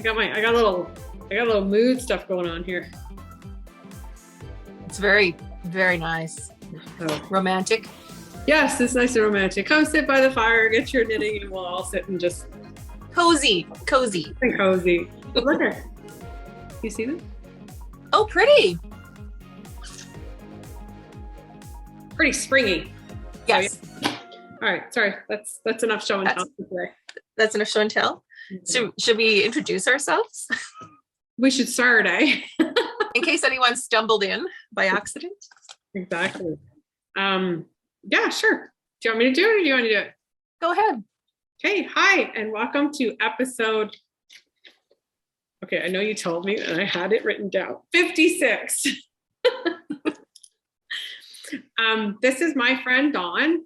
I got a little mood stuff going on here. It's very, very nice. Oh. Romantic. Yes, it's nice and romantic. Come sit by the fire, get your knitting, and we'll all sit and just cozy. And cozy. Look her. You see them? Oh, pretty. Pretty springy. Yes. Oh, yeah. All right. Sorry. That's enough show and tell today. That's enough show and tell. So should we introduce ourselves? We should start, eh? In case anyone stumbled in by accident. Exactly. Yeah, sure. Do you want me to do it or do you want to do it? Go ahead. Okay. Hi, and welcome to episode. Okay, I know you told me and I had it written down. 56. This is my friend Dawn.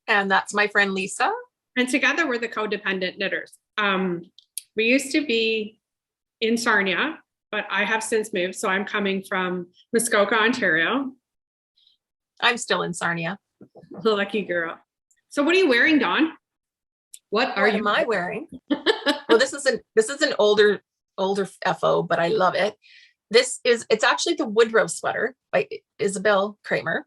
And that's my friend Lisa. And together we're the Codependent Knitters. We used to be in Sarnia, but I have since moved. So I'm coming from Muskoka, Ontario. I'm still in Sarnia. Lucky girl. So what are you wearing, Dawn? What am I wearing? Well, this is an older FO, but I love it. It's actually the Woodrow sweater by Isabell Kraemer.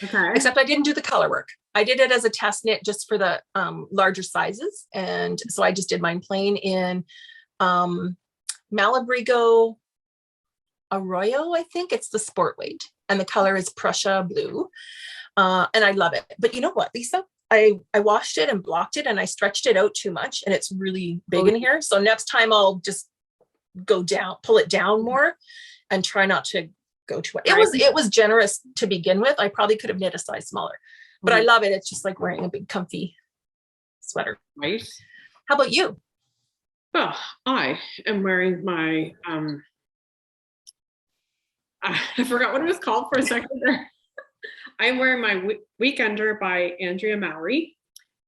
Okay. Except I didn't do the color work. I did it as a test knit just for the larger sizes. And so I just did mine plain in Malabrigo Arroyo, I think it's the sport weight. And the color is Prussia blue. And I love it. But you know what, Lisa? I washed it and blocked it and I stretched it out too much and it's really big in here. So next time I'll just pull it down more and try not to go too much. It was generous to begin with. I probably could have knit a size smaller, but I love it. It's just like wearing a big comfy sweater. Right. How about you? Well, I am wearing my, I forgot what it was called for a second there. I'm wearing my Weekender by Andrea Mowry,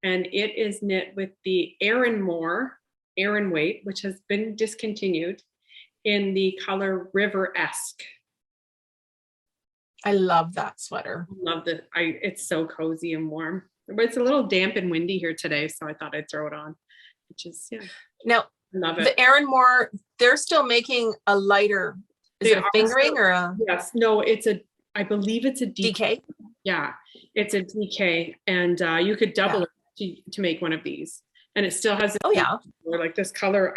and it is knit with the Arranmore Aran weight, which has been discontinued, in the color Riveresque. I love that sweater. Love it. It's so cozy and warm, but it's a little damp and windy here today, so I thought I'd throw it on. Which is Now, I love it. The Arranmore, they're still making a lighter. Is it a fingering or a? Yes, no, I believe it's a DK. Yeah, it's a DK, and you could double it to make one of these, and it still has. Or like this color,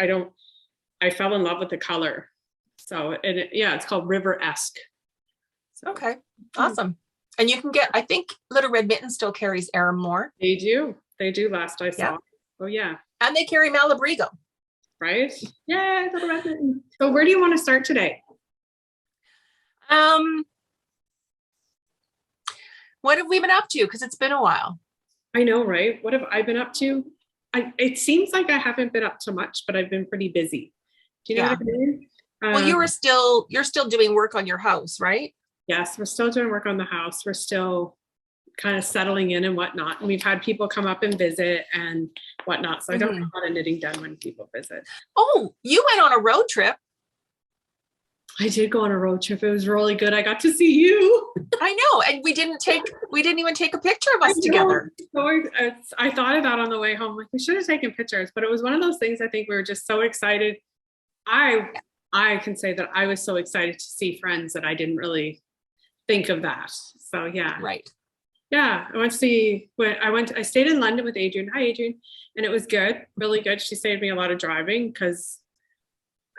I fell in love with the color, so it's called Riveresque. So, okay, awesome. And you can get, I think Little Red Mittens still carries Arranmore. They do. Last I saw. Yeah. Oh yeah. And they carry Malabrigo. Right? Yeah, Little Red Mittens. So where do you want to start today? What have we been up to? Because it's been a while. I know, right? What have I been up to? It seems like I haven't been up to much, but I've been pretty busy. Do you know what I mean? Well, you're still doing work on your house, right? Yes, we're still doing work on the house. We're still kind of settling in and whatnot. And we've had people come up and visit and whatnot. So I don't have a lot of knitting done when people visit. Oh, you went on a road trip. I did go on a road trip. It was really good. I got to see you. I know. And we didn't even take a picture of us together. So I thought of that on the way home. Like, we should have taken pictures, but it was one of those things. I think we were just so excited. I can say that I was so excited to see friends that I didn't really think of that. So yeah. Right. Yeah. I stayed in London with Adrian. Hi, Adrian. And it was good. Really good. She saved me a lot of driving because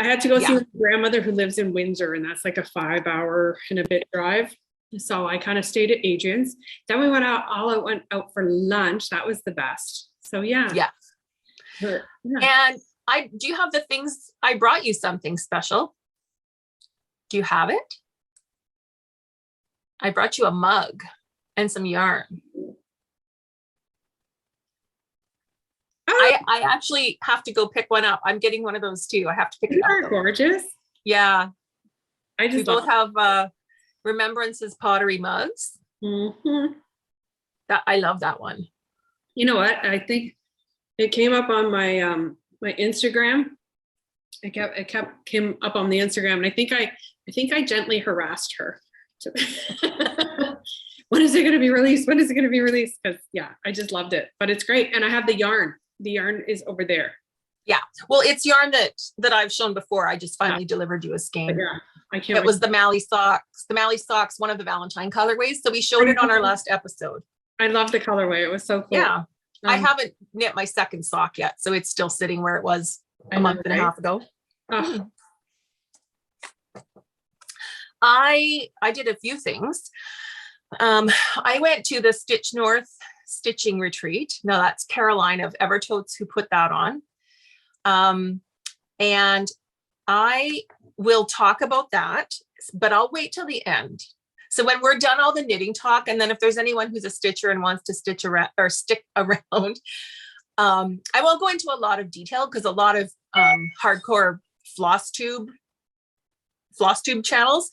I had to go see my grandmother who lives in Windsor, and that's like a 5-hour and a bit drive. So I kind of stayed at Adrian's. Then we went out for lunch. That was the best. So yeah. Yeah. But, yeah. And do you have the things? I brought you something special. Do you have it? I brought you a mug and some yarn. I actually have to go pick one up. I'm getting one of those too. I have to pick it up. They're gorgeous. Yeah. We both have Remembrances pottery mugs. Mm-hmm. I love that one. You know what? I think it came up on my my Instagram. It came up on the Instagram, and I think I gently harassed her. When is it going to be released? When is it going to be released? Because I just loved it. But it's great, and I have the yarn. The yarn is over there. Yeah. Well, it's yarn that I've shown before. I just finally delivered you a skein. Yeah, I can't. It was the Mally socks. The Mally socks, one of the Valentine colorways. So we showed it on our last episode. I love the colorway. It was so cool. Yeah. I haven't knit my second sock yet, so it's still sitting where it was a month and a half ago. Oh. I did a few things. I went to the Stitch North stitching retreat. Now that's Caroline of Evertotes who put that on. And I will talk about that, but I'll wait till the end. So when we're done all the knitting talk, and then if there's anyone who's a stitcher and wants to stitch around or stick around, I won't go into a lot of detail because a lot of hardcore floss tube channels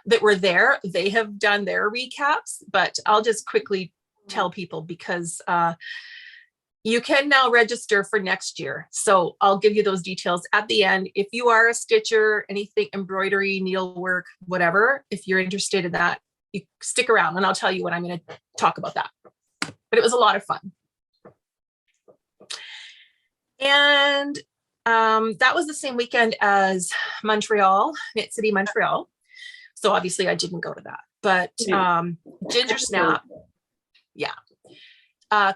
that were there, they have done their recaps, but I'll just quickly tell people because you can now register for next year. So I'll give you those details at the end. If you are a stitcher, anything embroidery, needlework, whatever, if you're interested in that, you stick around and I'll tell you when I'm going to talk about that. But it was a lot of fun. And that was the same weekend as Montreal, Knit City, Montreal. So obviously I didn't go to that, but Ginger Snap. Yeah.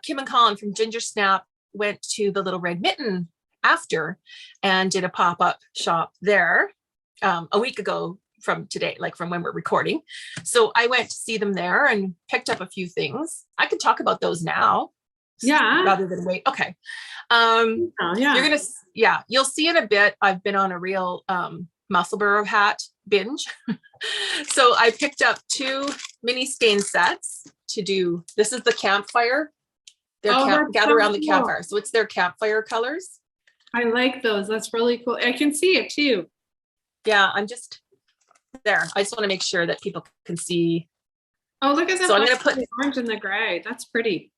Kim and Colin from Ginger Snap went to the Little Red Mitten after and did a pop-up shop there a week ago from today, like from when we're recording. So I went to see them there and picked up a few things. I could talk about those now. Yeah. Rather than wait. Okay. Yeah. You're gonna, you'll see in a bit. I've been on a real Musselburgh hat binge. So I picked up 2 mini skein sets to do. This is the campfire. They're gather around the campfire. So it's their campfire colors. I like those. That's really cool. I can see it too. Yeah, I'm just there. I just want to make sure that people can see. Oh, look at that. So I'm going to put the orange and the gray. That's pretty.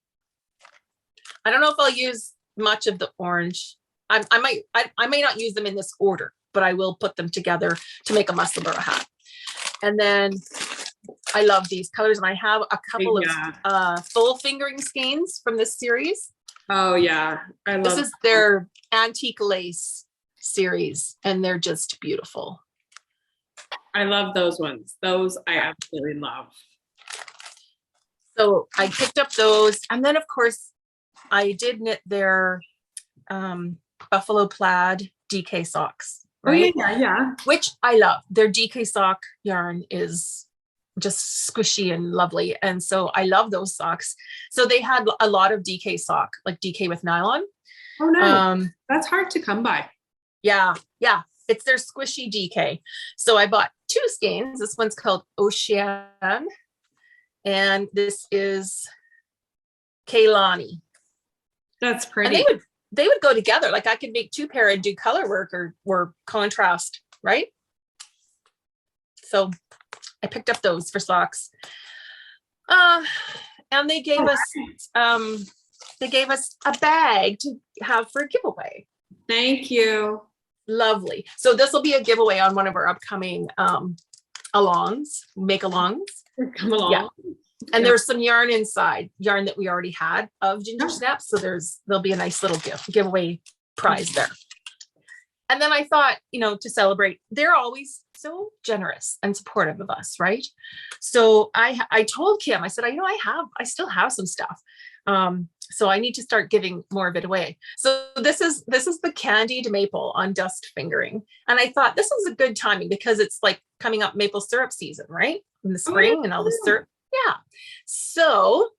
I don't know if I'll use much of the orange. I may not use them in this order, but I will put them together to make a Musselburgh hat. And then I love these colors, and I have a couple of full fingering skeins from this series. Oh yeah, I love. This is their antique lace series, and they're just beautiful. I love those ones. Those I absolutely love. So I picked up those, and then of course I did knit their buffalo plaid DK socks. Right? Oh yeah. Which I love. Their DK sock yarn is just squishy and lovely, and so I love those socks. So they had a lot of DK sock, like DK with nylon. Oh no, that's hard to come by. Yeah, it's their squishy DK. So I bought 2 skeins. This one's called Ocean, and this is Kaylani. That's pretty. And they would go together. Like I could make 2 pair and do color work or contrast, right? So I picked up those for socks. And they gave us a bag to have for a giveaway. Thank you. Lovely. So this will be a giveaway on one of our upcoming make-alongs. Come along. Yeah. And there's some yarn inside, yarn that we already had of Ginger Snap. So there'll be a nice little giveaway prize there. And then I thought, to celebrate, they're always so generous and supportive of us, right? So I told Kim, I said, I still have some stuff. So I need to start giving more of it away. So this is the candied maple on dust fingering. And I thought this is a good timing because it's like coming up maple syrup season, right? In the spring and all the syrup. Yeah. So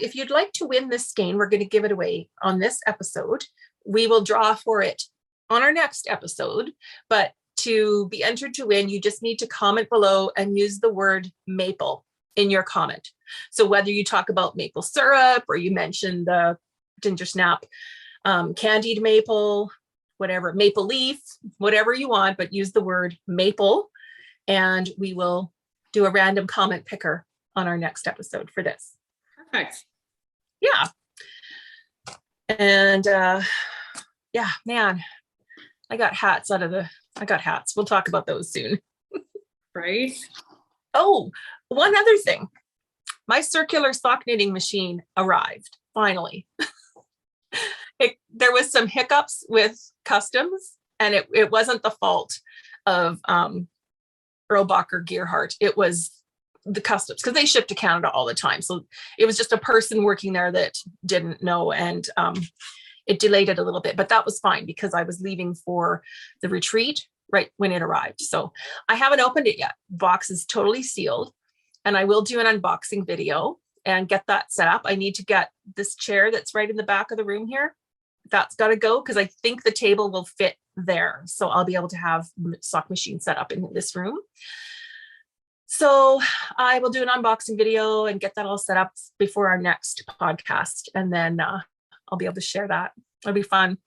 if you'd like to win this skein, we're going to give it away on this episode. We will draw for it on our next episode, but to be entered to win, you just need to comment below and use the word maple in your comment. So whether you talk about maple syrup or you mention the Ginger Snap candied maple, whatever, maple leaf, whatever you want, but use the word maple, and we will do a random comment picker on our next episode for this. Perfect. Yeah. And man, I got hats. We'll talk about those soon. Right. Oh, one other thing. My circular sock knitting machine arrived finally. there was some hiccups with customs, and it wasn't the fault of Erlbacher Gearhart. It was the customs, because they ship to Canada all the time. So it was just a person working there that didn't know, and it delayed it a little bit, but that was fine because I was leaving for the retreat right when it arrived. So I haven't opened it yet. Box is totally sealed, and I will do an unboxing video and get that set up. I need to get this chair that's right in the back of the room here. That's got to go because I think the table will fit there. So I'll be able to have the sock machine set up in this room. So I will do an unboxing video and get that all set up before our next podcast. And then I'll be able to share that. It'll be fun.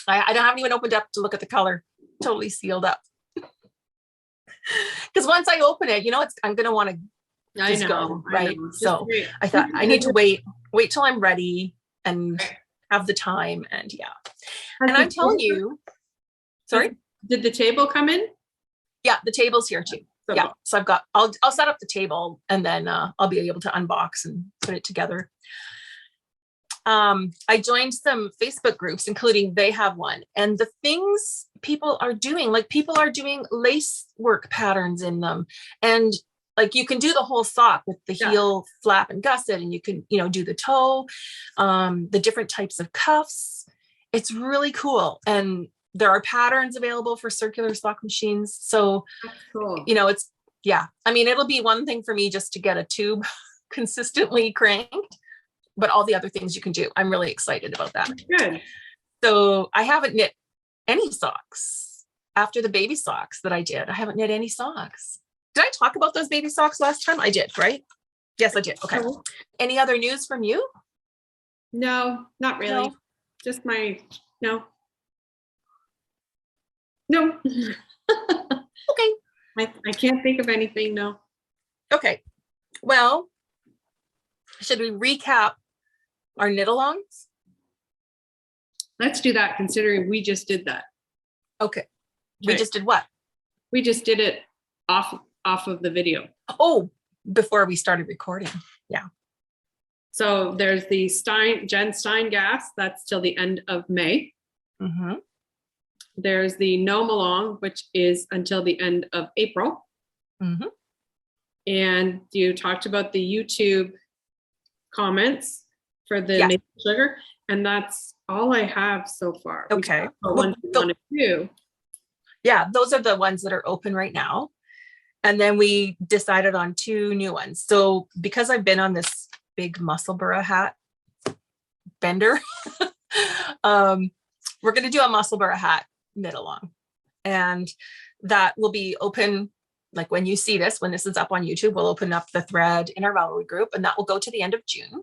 I haven't even opened up to look at the color. Totally sealed up. Because once I open it, I'm going to want to just go, right? So I thought I need to wait till I'm ready and have the time, and and I'm telling you, sorry, did the table come in? Yeah, the table's here too. So I'll set up the table, and then I'll be able to unbox and put it together. I joined some Facebook groups, including they have one, and the things people are doing lace work patterns in them, and like you can do the whole sock with the heel flap and gusset, and you can, do the toe, the different types of cuffs. It's really cool. And there are patterns available for circular sock machines. So, cool. It'll be one thing for me just to get a tube consistently cranked, but all the other things you can do. I'm really excited about that. Good. So I haven't knit any socks after the baby socks that I did. I haven't knit any socks. Did I talk about those baby socks last time? I did, right? Yes, I did. Okay. Cool. Any other news from you? No, not really. No. Just no. Okay. I can't think of anything, no. Okay. Well, should we recap our knit-alongs? Let's do that, considering we just did that. Okay. We just did what? We just did it off of the video. Oh, before we started recording. Yeah. So there's the Jen Steingass. That's till the end of May. Mm-hmm. There's the Gnome Along, which is until the end of April. Mm-hmm. And you talked about the YouTube comments for the maple sugar, and that's all I have so far. Okay. Yeah, those are the ones that are open right now. And then we decided on 2 new ones. So because I've been on this big Musselburgh hat bender, we're going to do a Musselburgh hat knit along, and that will be open. Like when you see this, when this is up on YouTube, we'll open up the thread in our Ravelry group, and that will go to the end of June.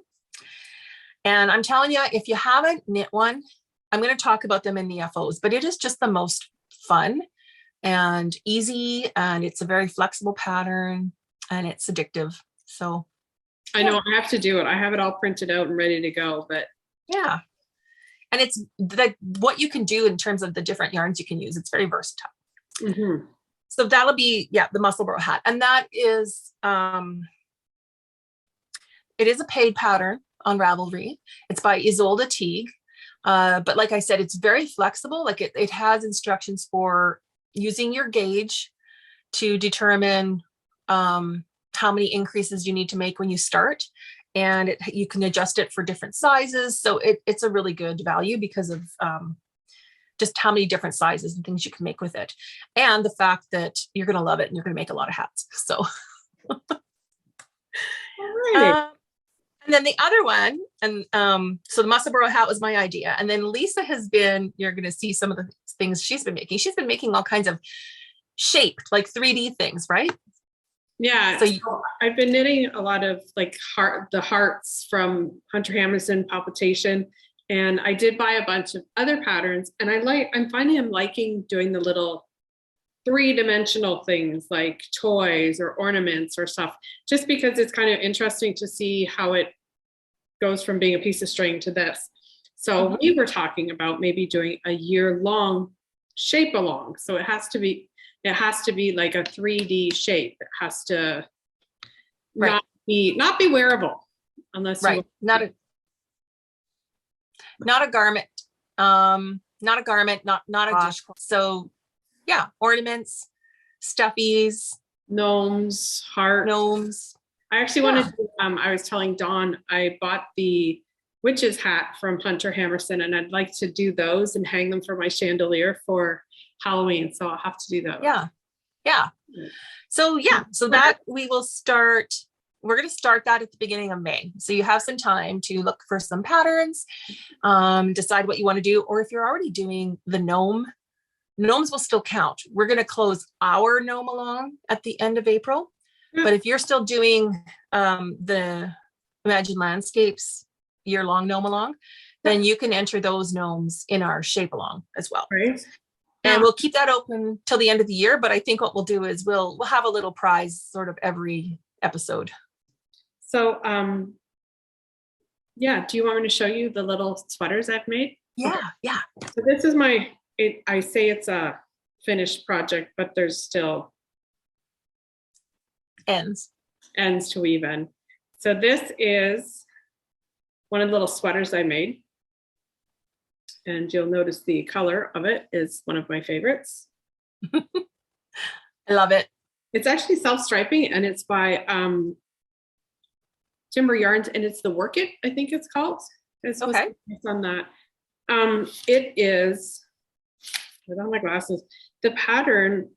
And I'm telling you, if you haven't knit one, I'm going to talk about them in the FOs, but it is just the most fun and easy, and it's a very flexible pattern, and it's addictive. So I know I have to do it. I have it all printed out and ready to go, but yeah. And it's what you can do in terms of the different yarns you can use. It's very versatile. Mm-hmm. So that'll be, the Musselburgh hat. And that is, it is a paid pattern on Ravelry. It's by Isolde Teague. But like I said, it's very flexible. Like it has instructions for using your gauge to determine how many increases you need to make when you start. And you can adjust it for different sizes. So it's a really good value because of just how many different sizes and things you can make with it. And the fact that you're going to love it and you're going to make a lot of hats. So, and then the other one, and so the Musselburgh hat was my idea. And then Lisa you're going to see some of the things she's been making. She's been making all kinds of shaped, like 3D things, right? Yeah. So I've been knitting a lot of like the hearts from Hunter Hammerson Palpitation. And I did buy a bunch of other patterns, and I'm finding I'm liking doing the little 3-dimensional things like toys or ornaments or stuff, just because it's kind of interesting to see how it goes from being a piece of string to this. So we were talking about maybe doing a year-long shape along. So it has to be like a 3D shape. It has to not be wearable unless not a garment, not a dish. So yeah, ornaments, stuffies, Gnomes, hearts. gnomes. I actually wanted to, I was telling Dawn, I bought the witch's hat from Hunter Hammerson, and I'd like to do those and hang them for my chandelier for Halloween. So I'll have to do those. Yeah. So that we will start. We're going to start that at the beginning of May. So you have some time to look for some patterns, decide what you want to do. Or if you're already doing the gnomes will still count. We're going to close our gnome along at the end of April. But if you're still doing the Imagine Landscapes year-long gnome along, then you can enter those gnomes in our shape along as well. Right. And we'll keep that open till the end of the year. But I think what we'll do is we'll have a little prize sort of every episode. So, yeah, do you want me to show you the little sweaters I've made? Yeah. So this is I say it's a finished project, but there's still Ends to weave in. So this is one of the little sweaters I made. And you'll notice the color of it is one of my favorites. I love it. It's actually self-striping, and it's by Timber Yarns, and it's the Work It, I think it's called. It's okay. On that. It is, without my glasses, the pattern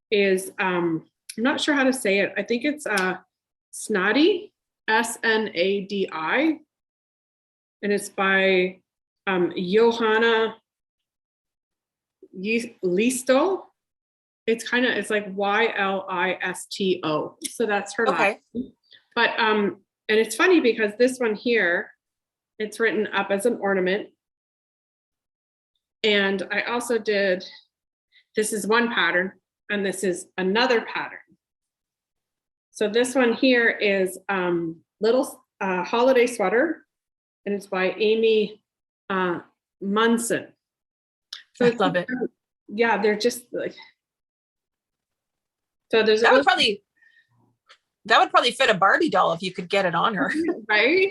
is, I'm not sure how to say it. I think it's Snadi, Snadi, and it's by Johanna Listo. It's like Ylisto. So that's her last name. But and it's funny because this one here, it's written up as an ornament. And I also did, this is one pattern, and this is another pattern. So this one here is little holiday sweater, and it's by Amy Munson. So I love it. Yeah, they're just like, so there's that would probably fit a Barbie doll if you could get it on her. Right?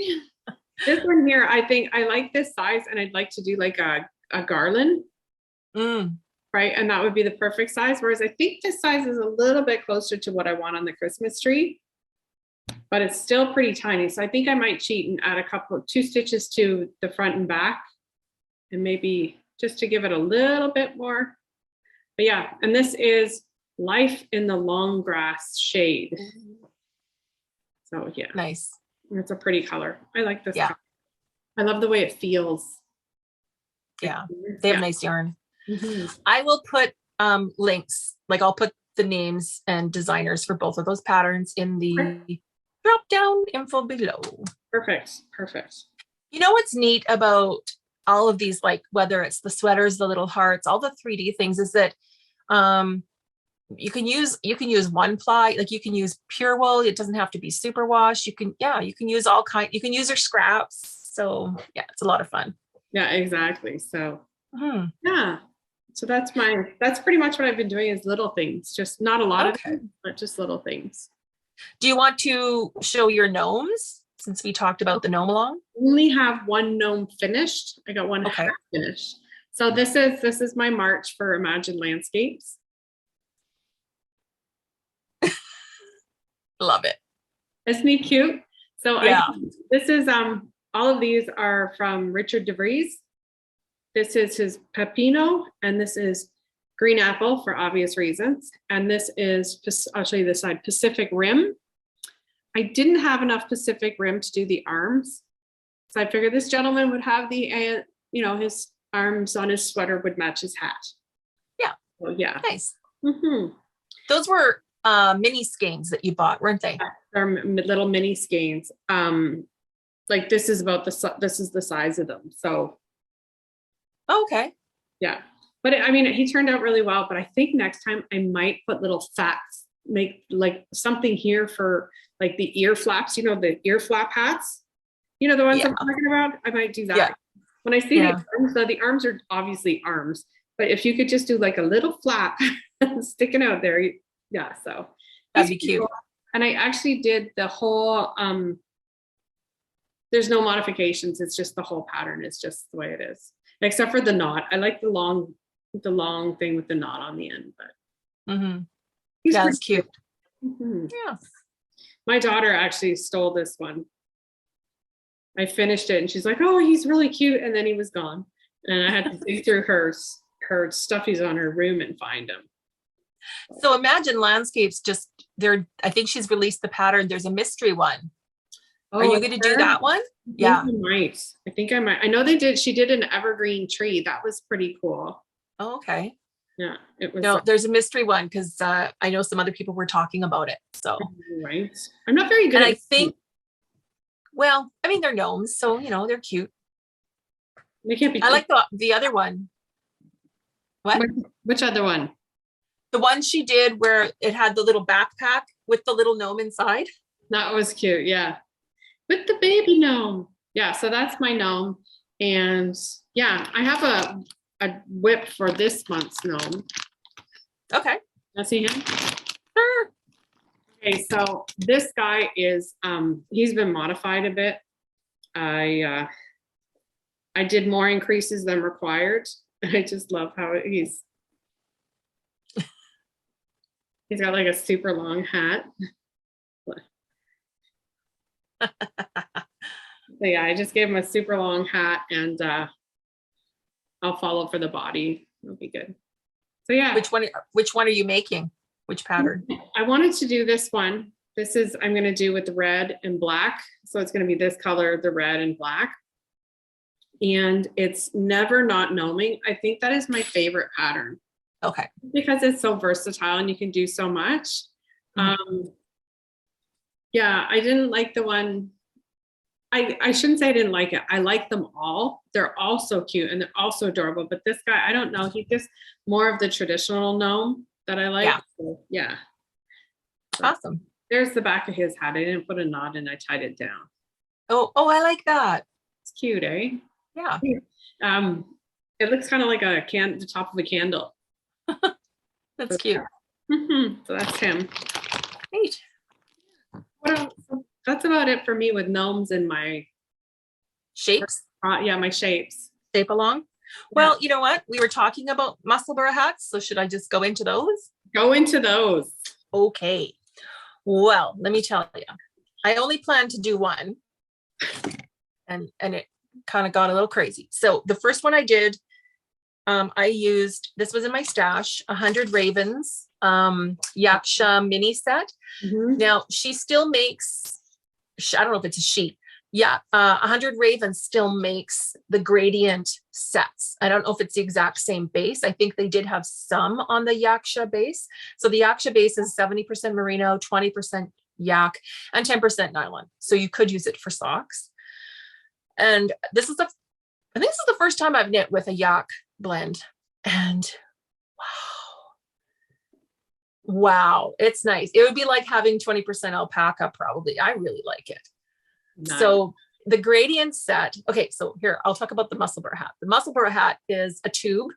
This one here, I think I like this size, and I'd like to do like a garland. Right, and that would be the perfect size. Whereas I think this size is a little bit closer to what I want on the Christmas tree, but it's still pretty tiny. So I think I might cheat and add 2 stitches to the front and back, and maybe just to give it a little bit more. But yeah, and this is Life in the Long Grass shade. So yeah, nice. It's a pretty color. I like this. Yeah, color. I love the way it feels. Yeah, they have nice yarn. Mm-hmm. I will put links, like I'll put the names and designers for both of those patterns in the drop down info below. Perfect. You know what's neat about all of these, like whether it's the sweaters, the little hearts, all the 3D things, is that you can use one ply, like you can use pure wool. It doesn't have to be superwash. You can use all kind. You can use your scraps. So yeah, it's a lot of fun. Yeah, exactly. So yeah. So that's pretty much what I've been doing, is little things, just not a lot of them, but just little things. Do you want to show your gnomes, since we talked about the gnome along? Only have one gnome finished. I got one half finished. So this is my March for Imagine Landscapes. Love it. Isn't he cute? So yeah. This is all of these are from Richard DeVries. This is his Pepino, and this is Green Apple for obvious reasons. And this is, I'll show you this side, Pacific Rim. I didn't have enough Pacific Rim to do the arms. So I figured this gentleman would have the, his arms on his sweater would match his hat. Yeah. So yeah. Nice. Mm-hmm. Those were mini skeins that you bought, weren't they? They're little mini skeins. Like this is the size of them. So. Okay. Yeah. But he turned out really well, but I think next time I might put little fats, make like something here for like the ear flaps, the ear flap hats, the ones I'm talking about. I might do that. Yeah. When I see the arms, though, the arms are obviously arms, but if you could just do like a little flap sticking out there. Yeah. So that'd be cute. And I actually did the whole, there's no modifications. It's just the whole pattern is just the way it is, except for the knot. I like the long thing with the knot on the end, but yeah, it's cute. Yeah. My daughter actually stole this one. I finished it and she's like, oh, he's really cute. And then he was gone. And I had to dig through her stuffies on her room and find him. So Imagine Landscapes I think she's released the pattern. There's a mystery one. Are you going to do that one? Yeah. I think I might. I know she did an evergreen tree. That was pretty cool. Oh, okay. Yeah. It was. No, there's a mystery one because I know some other people were talking about it. So. Right. I'm not very good and at I think, well, I mean, they're gnomes, so, they're cute. They can't be. I like the other one. What? Which other one? The one she did where it had the little backpack with the little gnome inside. That was cute. Yeah. With the baby gnome. Yeah. So that's my gnome. And yeah, I have a whip for this month's gnome. Okay. I see him. Sure. Okay. So this guy is, he's been modified a bit. I did more increases than required. I just love how he's got like a super long hat. So yeah, I just gave him a super long hat and I'll follow for the body. It'll be good. So yeah. Which one are you making? Which pattern? I wanted to do this one. I'm going to do with the red and black. So it's going to be this color, the red and black. And it's never not gnoming. I think that is my favorite pattern. Okay. Because it's so versatile and you can do so much. Yeah, I didn't like the one. I shouldn't say I didn't like it. I like them all. They're all so cute and they're all so adorable. But this guy, I don't know. He's just more of the traditional gnome that I like. Yeah. So, yeah. Awesome. There's the back of his hat. I didn't put a knot and I tied it down. Oh, I like that. It's cute, eh? Yeah. It looks kind of like the top of a candle. That's cute. So that's him. Great. That's about it for me with gnomes and my shapes. Yeah, my shapes. Shape along. Well, you know what? We were talking about musselburgh hats, so should I just go into those? Go into those. Okay. Well, let me tell you, I only planned to do one, and it kind of got a little crazy. So the first one I did, I used, this was in my stash, 100 Ravens, Yaksha mini set. Now she still makes, I don't know if it's a sheet. Yeah. 100 Ravens still makes the gradient sets. I don't know if it's the exact same base. I think they did have some on the Yaksha base. So the Yaksha base is 70% merino, 20% yak, and 10% nylon. So you could use it for socks. And I think this is the first time I've knit with a yak blend. And wow, it's nice. It would be like having 20% alpaca, probably. I really like it. Nice. So the gradient set, okay, so here, I'll talk about the musselburgh hat. The musselburgh hat is a tube.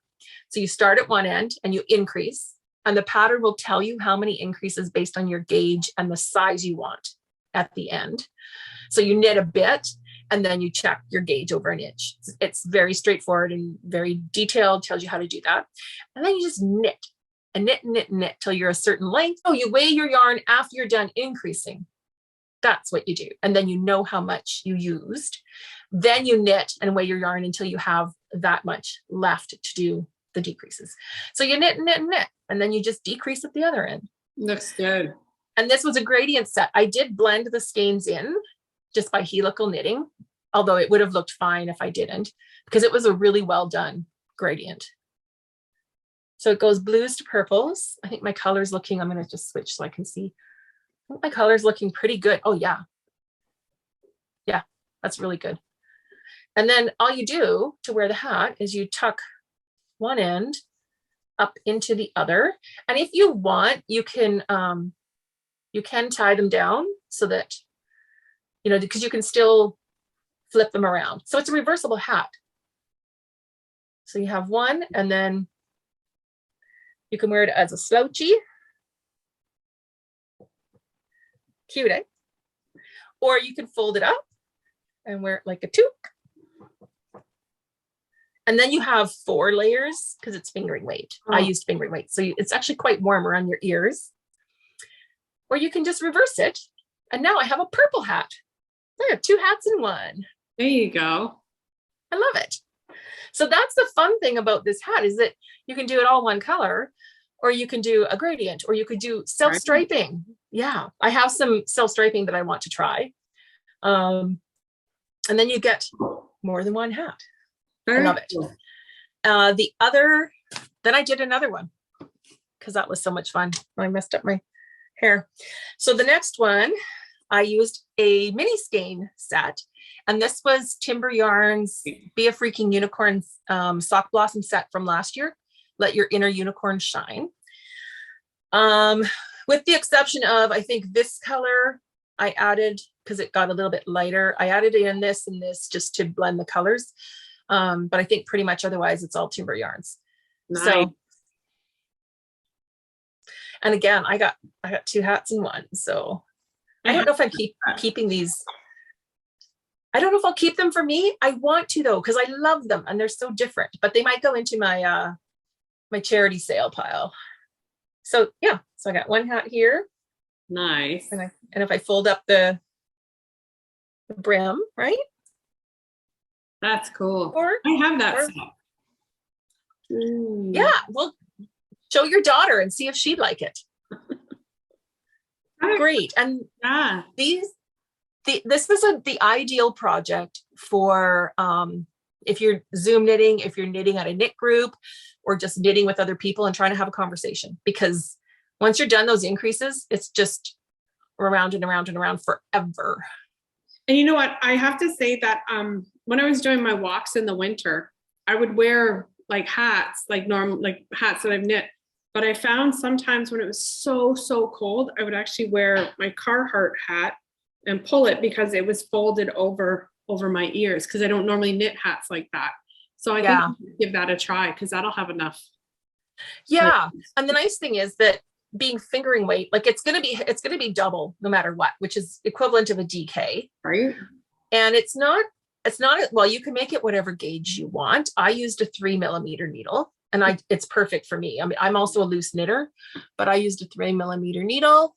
So you start at one end and you increase, and the pattern will tell you how many increases based on your gauge and the size you want at the end. So you knit a bit, and then you check your gauge over an inch. It's very straightforward and very detailed, tells you how to do that. And then you just knit and knit till you're a certain length. Oh, you weigh your yarn after you're done increasing. That's what you do. And then you know how much you used. Then you knit and weigh your yarn until you have that much left to do the decreases. So you knit, and then you just decrease at the other end. Looks good. And this was a gradient set. I did blend the skeins in just by helical knitting, although it would have looked fine if I didn't, because it was a really well done gradient. So it goes blues to purples. I think my color's looking, I'm going to just switch so I can see. I think my color's looking pretty good. Oh yeah. Yeah, that's really good. And then all you do to wear the hat is you tuck one end up into the other. And if you want, you can tie them down so that, because you can still flip them around. So it's a reversible hat. So you have one, and then you can wear it as a slouchy. Cute, eh? Or you can fold it up and wear it like a toque. And then you have 4 layers because it's fingering weight. I used fingering weight. So it's actually quite warm around your ears. Or you can just reverse it. And now I have a purple hat. I have 2 hats in one. There you go. I love it. So that's the fun thing about this hat is that you can do it all one color, or you can do a gradient, or you could do self-striping. Yeah, I have some self-striping that I want to try. And then you get more than one hat. I love it. Cool. Then I did another one because that was so much fun. I messed up my hair. So the next one, I used a mini skein set, and this was Timber Yarns Be a Freaking Unicorn Sock Blossom set from last year. Let Your Inner Unicorn Shine. With the exception of, I think this color I added, because it got a little bit lighter, I added in this and this just to blend the colors. But I think pretty much otherwise it's all Timber Yarns. Nice. So, and again, I got 2 hats in one. So I don't know if I'm keeping these. I don't know if I'll keep them for me. I want to though, because I love them and they're so different, but they might go into my my charity sale pile. So yeah, so I got 1 hat here. Nice. And if I fold up the brim, right? That's cool. Or I have that set. Yeah, well, show your daughter and see if she'd like it. Great. And yeah, this is the ideal project for if you're Zoom knitting, if you're knitting at a knit group, or just knitting with other people and trying to have a conversation. Because once you're done those increases, it's just around and around and around forever. And you know what? I have to say that when I was doing my walks in the winter, I would wear like hats, like hats that I've knit. But I found sometimes when it was so cold, I would actually wear my Carhartt hat and pull it because it was folded over my ears, because I don't normally knit hats like that. So I think I'll give that a try, because that'll have enough. Yeah. And the nice thing is that being fingering weight, like it's going to be double no matter what, which is equivalent of a DK. Right. And it's not, well, you can make it whatever gauge you want. I used a 3mm needle, and it's perfect for me. I mean, I'm also a loose knitter, but I used a 3mm needle.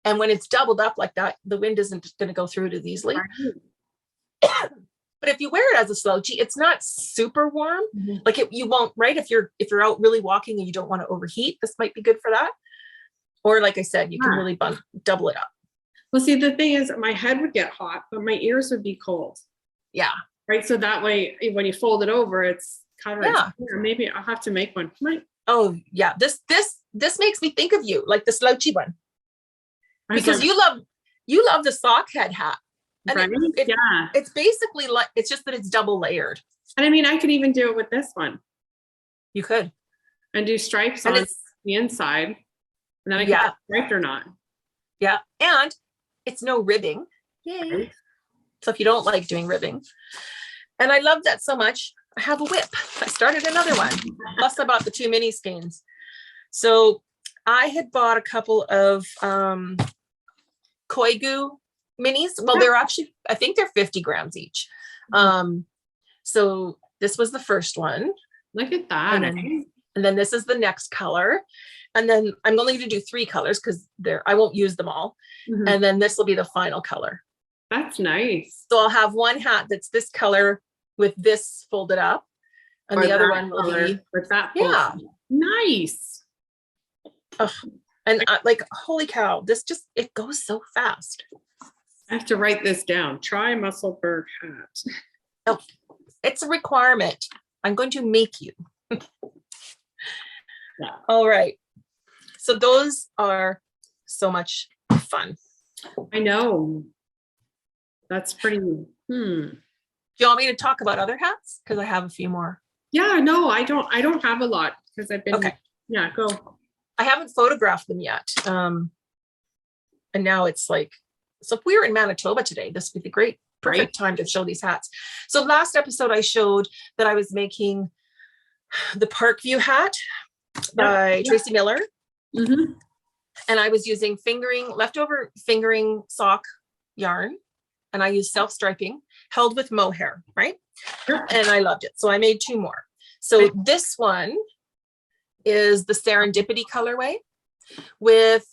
And when it's doubled up like that, the wind isn't going to go through it as easily. Right. But if you wear it as a slouchy, it's not super warm. Mm-hmm. Like you won't, right? If you're out really walking and you don't want to overheat, this might be good for that. Or like I said, you can really double it up. Well, see, the thing is, my head would get hot, but my ears would be cold. Yeah. Right. So that way, when you fold it over, it's covered. Yeah. Maybe I'll have to make one. Right. Oh yeah. This makes me think of you, like the slouchy one, because you love the sock head hat. And right? It's basically like, it's just that it's double layered. And I mean, I could even do it with this one. You could. And do stripes on the inside. And then I can put striped or not. Yeah. And it's no ribbing. Yay. Right. So if you don't like doing ribbing. And I love that so much. I have a whip. I started another one. Plus I bought the 2 mini skeins. So I had bought a couple of Koigu minis. Well, they're actually, I think they're 50 grams each. So this was the first one. Look at that. And then this is the next color. And then I'm only going to do 3 colors because I won't use them all. Mm-hmm. And then this will be the final color. That's nice. So I'll have one hat that's this color with this folded up. And the other one will be with that. Yeah. Nice. Oh, and like, holy cow, it goes so fast. I have to write this down. Try Musselburgh hat. Oh, it's a requirement. I'm going to make you. Yeah. All right. So those are so much fun. I know. That's pretty. Do you want me to talk about other hats? Because I have a few more. Yeah, no, I don't have a lot because I've been. Okay. Yeah, go. I haven't photographed them yet. And now it's like, so if we were in Manitoba today, this would be the perfect time to show these hats. So last episode I showed that I was making the Parkview hat by Tracie Millar. Mm-hmm. And I was using leftover fingering sock yarn and I used self-striping held with mohair, right? Sure. And I loved it. So I made 2 more. So this one is the Serendipity colorway with,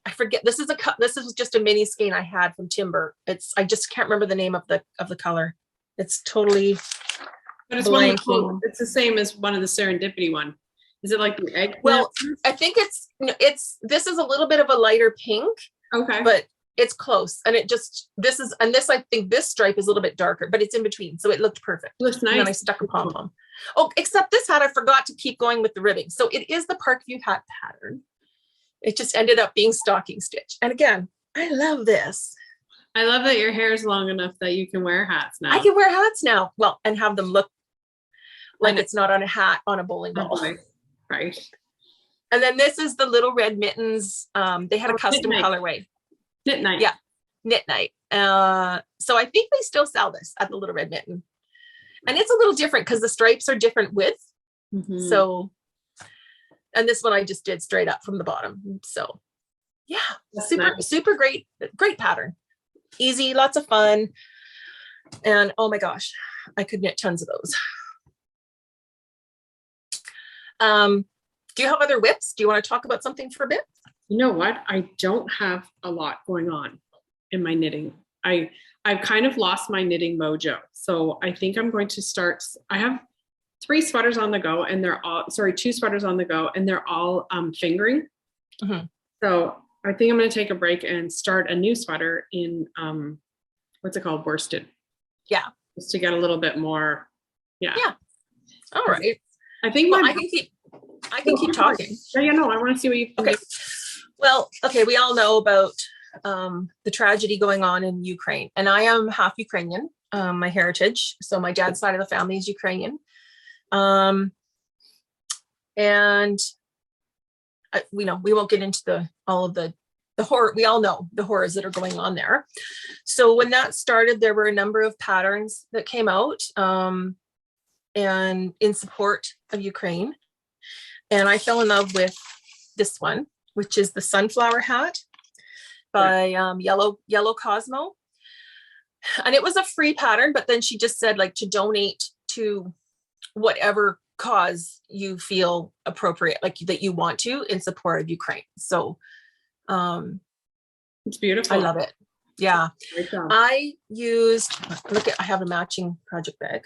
I forget, this is just a mini skein I had from Timber. I just can't remember the name of the color. It's totally But it's blanking. it's the same as one of the Serendipity one. Is it like the egg? Well, I think this is a little bit of a lighter pink. Okay. But it's close. And I think this stripe is a little bit darker, but it's in between. So it looked perfect. Looks nice. And then I stuck a pom-pom. Oh, except this hat, I forgot to keep going with the ribbing. So it is the Parkview Hat pattern. It just ended up being stocking stitch. And again, I love this. I love that your hair is long enough that you can wear hats now. I can wear hats now. Well, and have them look like it's not on a hat on a bowling ball. Right. And then this is the little red mittens. They had a custom colorway. Knit night. Yeah. Knit night. So I think they still sell this at the Little Red Mitten. And it's a little different because the stripes are different width. Mm-hmm. So, and this one I just did straight up from the bottom. So yeah, super great pattern. Easy, lots of fun. And oh my gosh, I could knit tons of those. Do you have other whips? Do you want to talk about something for a bit? You know what? I don't have a lot going on in my knitting. I've kind of lost my knitting mojo. So I think I'm going to start. I have 3 sweaters on the go and they're all, 2 sweaters on the go and they're all fingering. Mm-hmm. So I think I'm going to take a break and start a new sweater in, what's it called? Worsted. Yeah. Just to get a little bit more. Yeah. Yeah. All right. I think I can keep talking. Yeah, no, I want to see what you can do. Well, okay, we all know about the tragedy going on in Ukraine, and I am half Ukrainian, my heritage. So my dad's side of the family is Ukrainian. And we won't get into all of the horror. We all know the horrors that are going on there. So when that started, there were a number of patterns that came out and in support of Ukraine. And I fell in love with this one, which is the sunflower hat by Yellow Cosmo. And it was a free pattern, but then she just said like to donate to whatever cause you feel appropriate, like that you want to in support of Ukraine. So it's beautiful. I love it. Yeah. I have a matching project bag.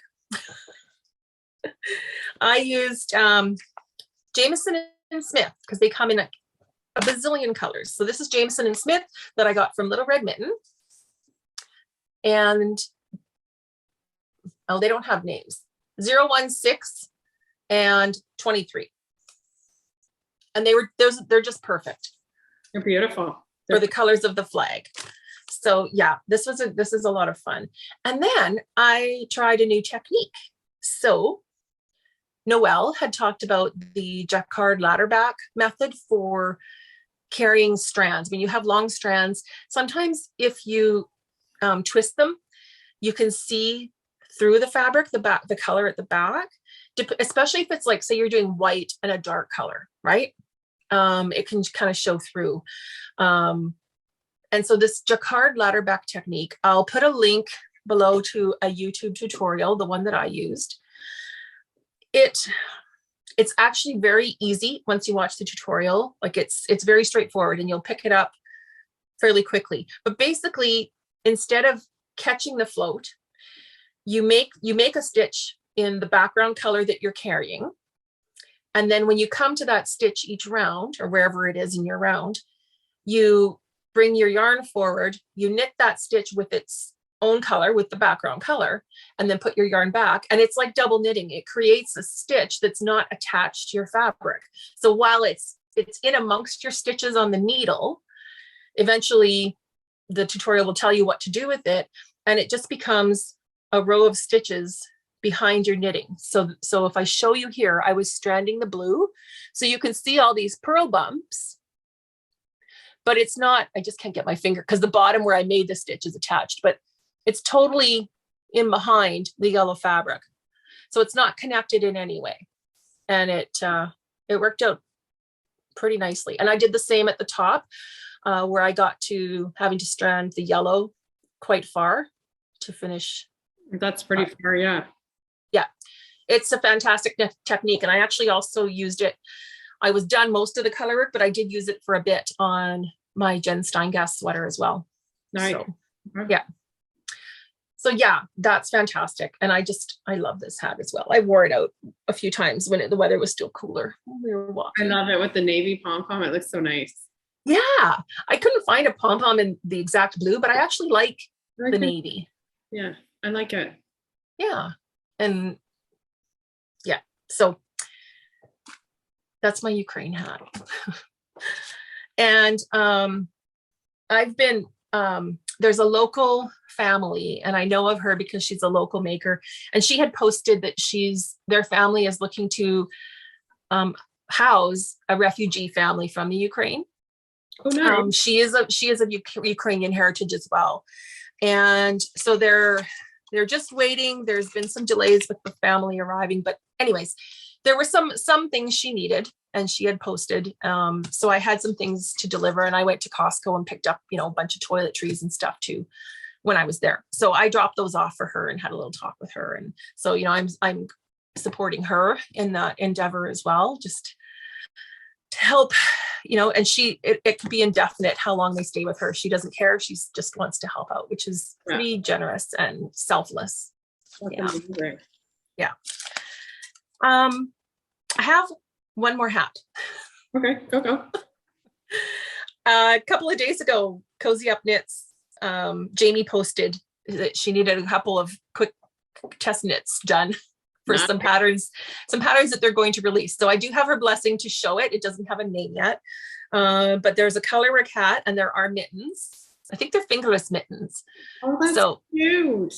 I used Jamieson and Smith because they come in a bazillion colors. So this is Jamieson and Smith that I got from Little Red Mitten. And they don't have names. 016 and 23. And they're just perfect. They're beautiful. For the colors of the flag. So yeah, this is a lot of fun. And then I tried a new technique. So Noelle had talked about the Jacquard ladder back method for carrying strands. When you have long strands, sometimes if you twist them, you can see through the fabric, the color at the back, especially if it's like, say you're doing white and a dark color, right? It can kind of show through. And so this Jacquard ladder back technique, I'll put a link below to a YouTube tutorial, the one that I used. It's actually very easy once you watch the tutorial. Like it's very straightforward and you'll pick it up fairly quickly. But basically, instead of catching the float, you make a stitch in the background color that you're carrying. And then when you come to that stitch each round, or wherever it is in your round, you bring your yarn forward, you knit that stitch with its own color, with the background color, and then put your yarn back. And it's like double knitting. It creates a stitch that's not attached to your fabric. So while it's in amongst your stitches on the needle, eventually the tutorial will tell you what to do with it. And it just becomes a row of stitches behind your knitting. So if I show you here, I was stranding the blue. So you can see all these purl bumps, but it's not, I just can't get my finger because the bottom where I made the stitch is attached, but it's totally in behind the yellow fabric. So it's not connected in any way. And it worked out pretty nicely. And I did the same at the top. where I got to having to strand the yellow quite far to finish. That's pretty far, yeah. Yeah, it's a fantastic technique. And I actually also used it. I was done most of the color work, but I did use it for a bit on my Jen Steingass sweater as well. Nice. So, yeah. So yeah, that's fantastic. And I love this hat as well. I wore it out a few times when the weather was still cooler when we were walking. I love it with the navy pom-pom. It looks so nice. Yeah, I couldn't find a pom-pom in the exact blue, but I actually like the navy. Yeah, I like it. Yeah. And yeah, so that's my Ukraine hat. And I've been, there's a local family, and I know of her because she's a local maker, and she had posted that their family is looking to house a refugee family from the Ukraine. Oh, nice. She is of Ukrainian heritage as well. And so they're just waiting. There's been some delays with the family arriving, but anyways, there were some things she needed, and she had posted. So I had some things to deliver, and I went to Costco and picked up, a bunch of toiletries and stuff too when I was there. So I dropped those off for her and had a little talk with her. And so, I'm supporting her in that endeavor as well, just to help, and it could be indefinite how long they stay with her. She doesn't care. She just wants to help out, which is pretty generous and selfless. Yeah. I have one more hat. Okay, go. A couple of days ago, Cozy Up Knits, Jamie posted that she needed a couple of quick test knits done for some patterns that they're going to release. So I do have her blessing to show it. It doesn't have a name yet, but there's a colorwork hat, and there are mittens. I think they're fingerless mittens. Oh, that's cute.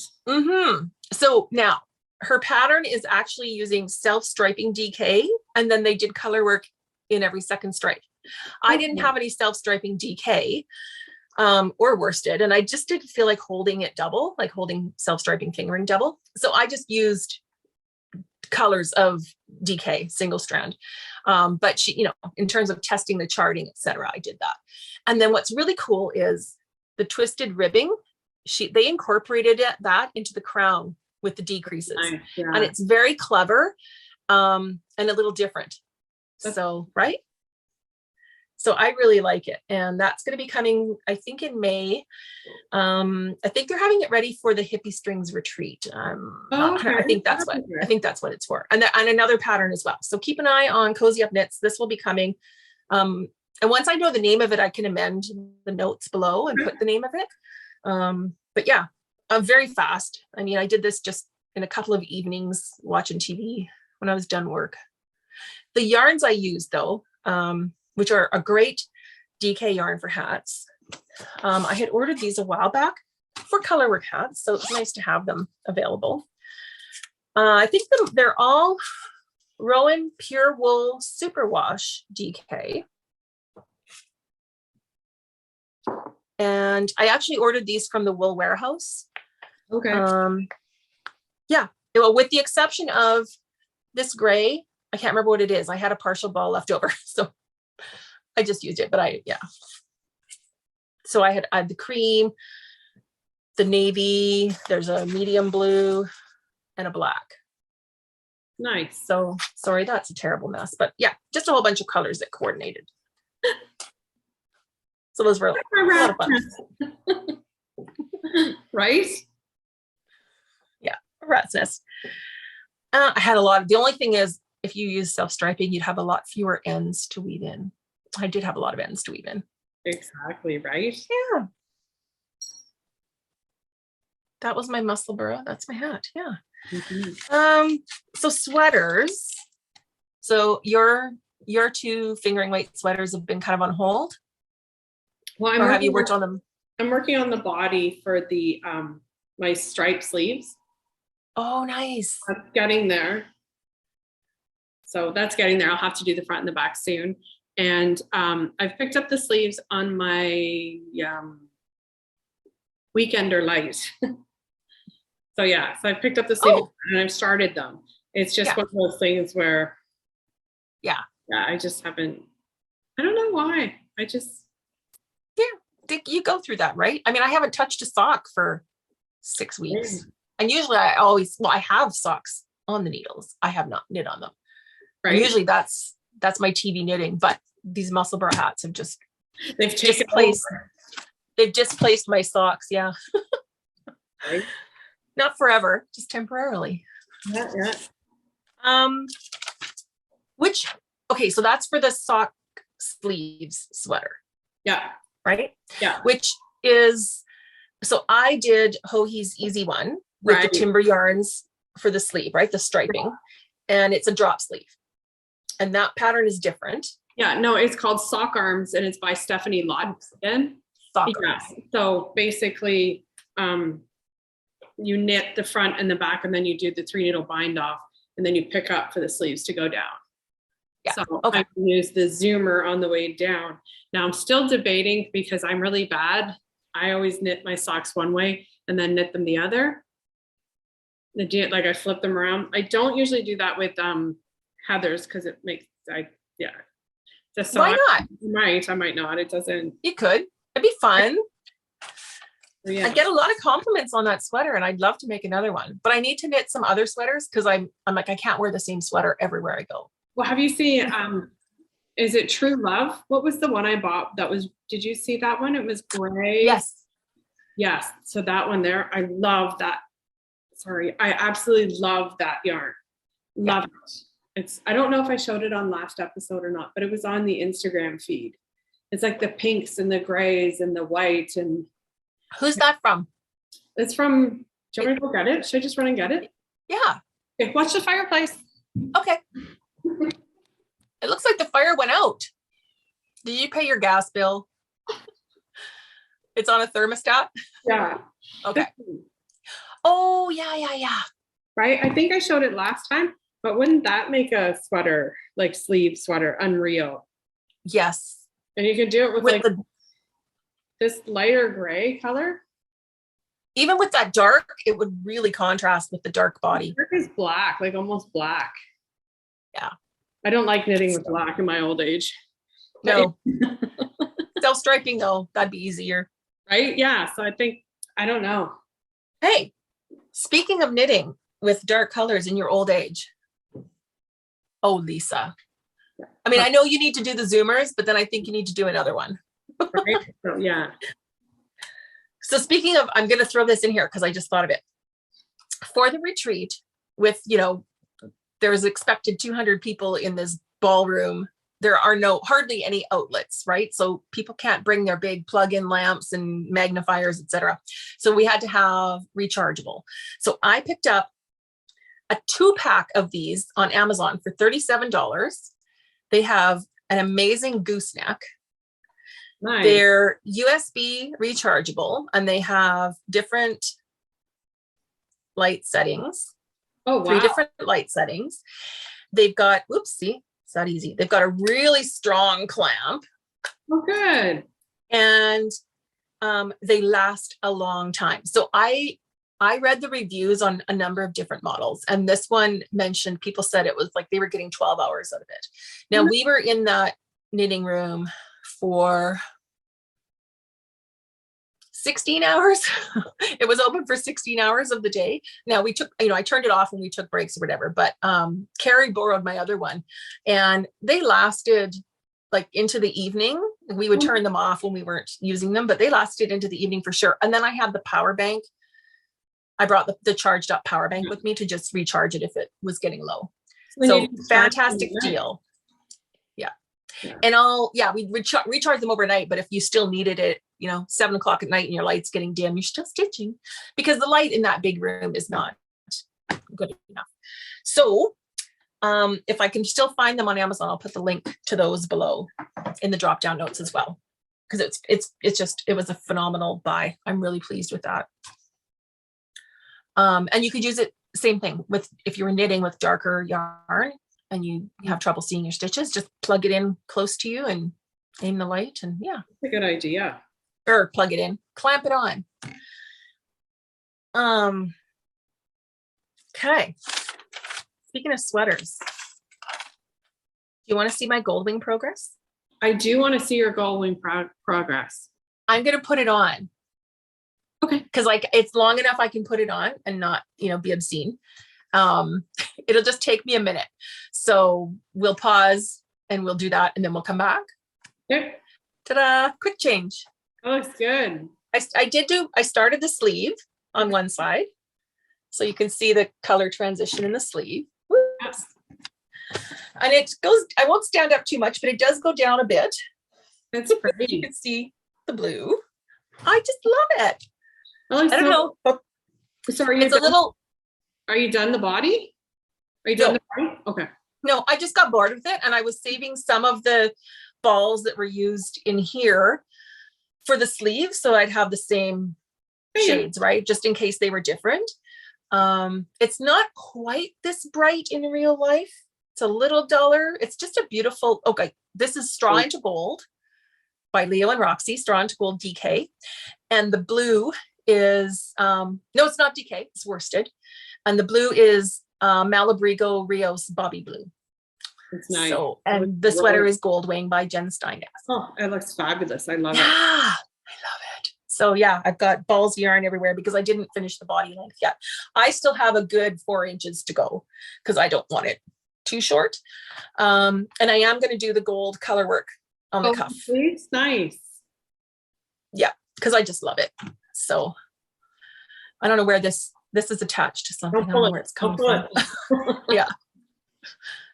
So now her pattern is actually using self-striping DK, and then they did color work in every second stripe. I didn't have any self-striping DK or worsted, and I just didn't feel like holding it double, like holding self-striping fingering double. So I just used colors of DK single strand. But she, in terms of testing the charting, etc., I did that. And then what's really cool is the twisted ribbing. They incorporated that into the crown with the decreases. Nice, yeah. And it's very clever and a little different. So, right? So I really like it. And that's going to be coming, I think, in May. I think they're having it ready for the Hippie Strings retreat. I think that's what it's for. And another pattern as well. So keep an eye on Cozy Up Knits. This will be coming. And once I know the name of it, I can amend the notes below and put the name of it. But yeah, I'm very fast. I mean, I did this just in a couple of evenings watching TV when I was done work. The yarns I use though, which are a great DK yarn for hats. I had ordered these a while back for colorwork hats, so it's nice to have them available. I think they're all Rowan Pure Wool Superwash DK. And I actually ordered these from the Wool Warehouse. Okay. Yeah, well, with the exception of this gray, I can't remember what it is. I had a partial ball left over, so I just used it, but yeah. So I had the cream, the navy, there's a medium blue, and a black. Nice. So sorry, that's a terrible mess, but yeah, just a whole bunch of colors that coordinated. So those were a lot of fun. Right? Yeah, a rat's nest. I had the only thing is, if you use self-striping, you'd have a lot fewer ends to weave in. I did have a lot of ends to weave in. Exactly, right? Yeah. That was my Musselburgh. That's my hat. Yeah. Mm-hmm. So sweaters. So your two fingering weight sweaters have been kind of on hold. Well, or have you worked on them? I'm working on the body for the my stripe sleeves. Oh, nice. That's getting there. So that's getting there. I'll have to do the front and the back soon. And I've picked up the sleeves on my weekender light. So yeah, so I picked up the sleeves and I've started them. It's just one of those things where I just haven't, I don't know why. You go through that, right? I mean, I haven't touched a sock for 6 weeks. Right. And usually I have socks on the needles. I have not knit on them. And Right. usually that's my TV knitting, but these muscle bra hats have They've taken displaced. over. They've displaced my socks. Yeah. Right. Not forever, just temporarily. Yeah. Okay, so that's for the sock sleeves sweater. Yeah. Right? Yeah. Which is, so I did Hohi's easy one with the Timber Yarns for the sleeve, right? The striping. And it's a drop sleeve. And that pattern is different. Yeah, no, it's called Sock Arms and it's by Stephanie Lotven. Yeah. So basically, you knit the front and the back and then you do the 3 needle bind off and then you pick up for the sleeves to go down. Yeah. So I can use the zoomer on the way down. Now I'm still debating because I'm really bad. I always knit my socks one way and then knit them the other. Like I flip them around. I don't usually do that with Heather's because it makes, just so why not? I might not. It doesn't. You could. It'd be fun. Yeah. I get a lot of compliments on that sweater and I'd love to make another one, but I need to knit some other sweaters because I'm like, I can't wear the same sweater everywhere I go. Well, have you seen, is it True Love? What was the one I bought that was, did you see that one? It was gray. Yes. Yes. So that one there, I love that. Sorry. I absolutely love that yarn. Love it. I don't know if I showed it on last episode or not, but it was on the Instagram feed. It's like the pinks and the grays and the white. And who's that from? It's from, do you want me to go get it? Should I just run and get it? Yeah. Okay, watch the fireplace. Okay. It looks like the fire went out. Did you pay your gas bill? It's on a thermostat? Yeah. Okay. Oh, yeah. Right? I think I showed it last time, but wouldn't that make a sweater, like sleeve sweater, unreal? Yes. And you can do it with like this lighter gray color. Even with that dark, it would really contrast with the dark body. Dark is black, like almost black. Yeah. I don't like knitting with black in my old age. No. Self-striping though, that'd be easier. Right? Yeah. So I think, I don't know. Hey, speaking of knitting with dark colors in your old age. Oh, Lisa. I mean, I know you need to do the zoomers, but then I think you need to do another one. Right? So, yeah. So speaking of, I'm going to throw this in here because I just thought of it. For the retreat with, there was expected 200 people in this ballroom. There are hardly any outlets, right? So people can't bring their big plug-in lamps and magnifiers, etc. So we had to have rechargeable. So I picked up a 2-pack of these on Amazon for $37. They have an amazing gooseneck. Nice. They're USB rechargeable and they have different light settings. Oh, wow. 3 different light settings. They've got, see, it's not easy. They've got a really strong clamp. Oh, good. And they last a long time. So I read the reviews on a number of different models. And this one mentioned, people said it was like they were getting 12 hours out of it. Now we were in that knitting room for 16 hours. It was open for 16 hours of the day. Now we took, I turned it off when we took breaks or whatever, but Carrie borrowed my other one and they lasted like into the evening. We would turn them off when we weren't using them, but they lasted into the evening for sure. And then I had the power bank. I brought the charged up power bank with me to just recharge it if it was getting low. So fantastic deal. Yeah. And we recharge them overnight, but if you still needed it, 7 o'clock at night and your light's getting dim, you're still stitching because the light in that big room is not good enough. So if I can still find them on Amazon, I'll put the link to those below in the drop down notes as well. Because it was a phenomenal buy. I'm really pleased with that. And you could use it, same thing with, if you were knitting with darker yarn and you have trouble seeing your stitches, just plug it in close to you and aim the light and yeah. That's a good idea. Or plug it in, clamp it on. Okay. Speaking of sweaters, do you want to see my Goldwing progress? I do want to see your Goldwing progress. I'm going to put it on. Okay. Because like it's long enough I can put it on and not, be obscene. It'll just take me a minute. So we'll pause and we'll do that and then we'll come back. Okay. Ta-da! Quick change. That looks good. I started the sleeve on one side. So you can see the color transition in the sleeve. Yes. And it goes, I won't stand up too much, but it does go down a bit. It's pretty. You can see the blue. I just love it. I don't know. So are you It's a little. Are you done the body? Are you done the body? Okay. No, I just got bored with it and I was saving some of the balls that were used in here for the sleeve. So I'd have the same shades, right? Just in case they were different. It's not quite this bright in real life. It's a little duller. It's just a beautiful, okay. This is Straw into Gold by Leo and Roxy, Straw into Gold DK. And the blue is, no, it's not DK, it's worsted. And the blue is Malabrigo Rios Bobby Blue. It's nice. So, and the sweater is Goldwing by Jen Steingass. Oh, it looks fabulous. I love Yeah, it. I love it. So yeah, I've got balls of yarn everywhere because I didn't finish the body length yet. I still have a good 4 inches to go because I don't want it too short. And I am going to do the gold color work on the cuff. It's nice. Yeah, because I just love it. So I don't know where this is attached to something. I don't know where it's coming from. Yeah.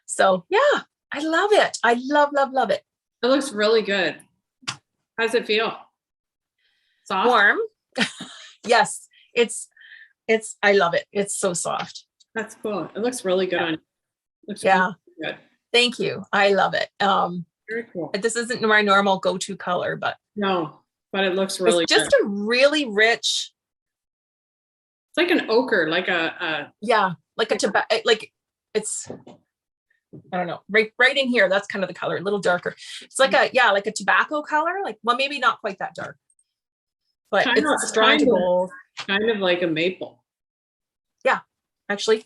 So yeah, I love it. I love it. It looks really good. How does it feel? Soft? Warm. Yes, it's I love it. It's so soft. That's cool. It looks really good on you. Looks yeah. Really good. Thank you. I love it. Very cool. This isn't my normal go-to color, but no, but it looks really it's just good. A really rich. It's like an ochre, like a yeah, like a tobacco, like it's, I don't know, right in here. That's kind of the color, a little darker. It's like like a tobacco color, like, well, maybe not quite that dark, but it's Straw into Gold. Kind of like a maple. Yeah, actually,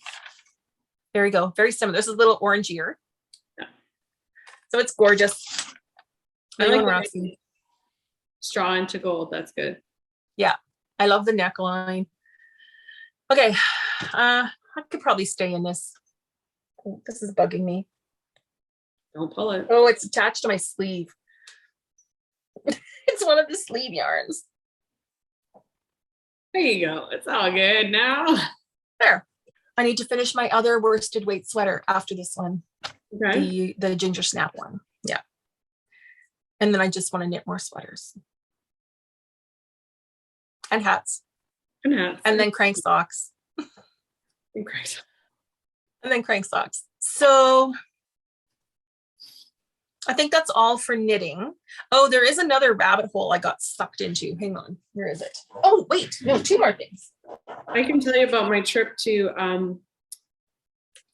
there we go. Very similar. This is a little orangier. Yeah. So it's gorgeous. I like Roxy. Straw into Gold. That's good. Yeah, I love the neckline. Okay, I could probably stay in this. Oh, this is bugging me. Don't pull it. Oh, it's attached to my sleeve. It's one of the sleeve yarns. There you go. It's all good now. There. I need to finish my other worsted weight sweater after this one. Okay. The ginger snap one. Yeah. And then I just want to knit more sweaters. And hats. And hats. And then crank socks. And crank socks. And then crank socks. So I think that's all for knitting. Oh, there is another rabbit hole I got sucked into. Hang on. Where is it? Oh, wait. No, 2 more things. I can tell you about my trip to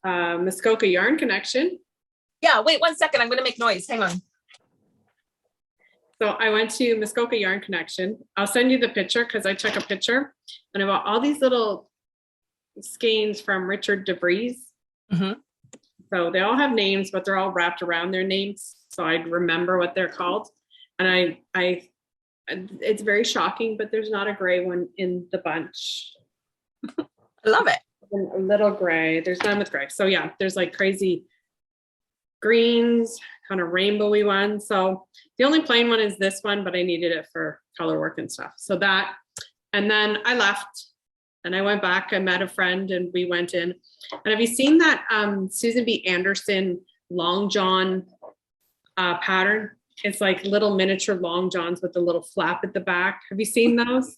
Muskoka Yarn Connection. Yeah, wait 1 second. I'm going to make noise. Hang on. So I went to Muskoka Yarn Connection. I'll send you the picture because I took a picture and I bought all these little skeins from Richard DeVries. Mm-hmm. So they all have names, but they're all wrapped around their names. So I'd remember what they're called. And it's very shocking, but there's not a gray one in the bunch. I love it. A little gray. There's none with gray. So yeah, there's like crazy greens, kind of rainbowy ones. So the only plain one is this one, but I needed it for color work and stuff. So that, and then I left and I went back. I met a friend and we went in. And have you seen that Susan B. Anderson long john pattern? It's like little miniature long johns with a little flap at the back. Have you seen those?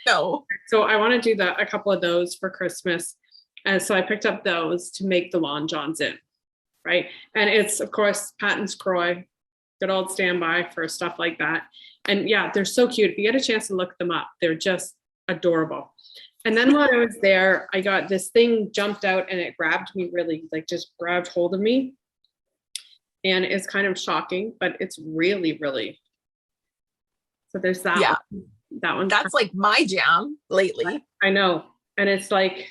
No. So I want to do a couple of those for Christmas. And so I picked up those to make the long johns in, right? And it's, of course, Patton's Croy, good old standby for stuff like that. And yeah, they're so cute. If you get a chance to look them up, they're just adorable. And then while I was there, I got this thing jumped out and it grabbed me really, like just grabbed hold of me. And it's kind of shocking, but it's really, really. So there's that. Yeah. One. That one. That's like my jam lately. I know. And it's like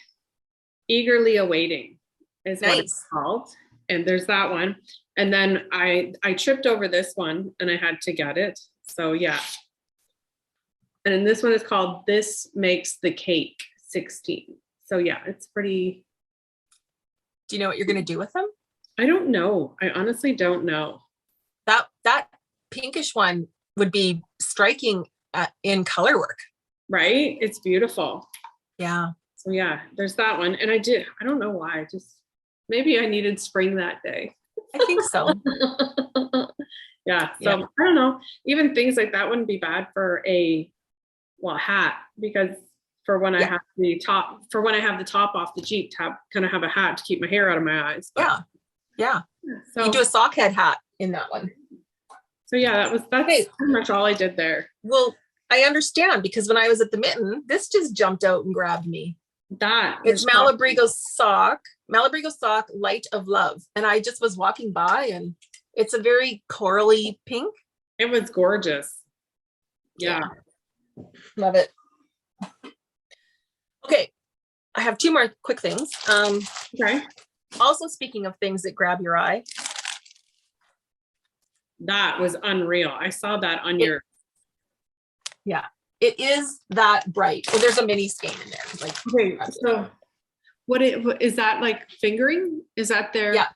eagerly awaiting is what it's called. And there's that one. And then I tripped over this one and I had to get it. So yeah. And then this one is called This Makes the Cake 16. So yeah, it's pretty. Do you know what you're going to do with them? I don't know. I honestly don't know. That pinkish one would be striking in color work. Right? It's beautiful. Yeah. So yeah, there's that one. And I don't know why. Maybe I needed spring that day. I think so. Yeah. So I don't know. Even things like that wouldn't be bad for a hat, because for when I have the top off the Jeep to kind of have a hat to keep my hair out of my eyes. But, yeah. So you do a sock head hat in that one. So yeah, that's pretty much all I did there. Well, I understand, because when I was at the Mitten, this just jumped out and grabbed me. It's Malabrigo sock, Light of Love. And I just was walking by, and it's a very corally pink. It was gorgeous. Yeah. Love it. Okay. I have two more quick things. Okay. Also, speaking of things that grab your eye. That was unreal. I saw that on your. Yeah, it is that bright. Well, there's a mini skein in there. Like, okay, so what is that, like fingering? Is that their? Yeah.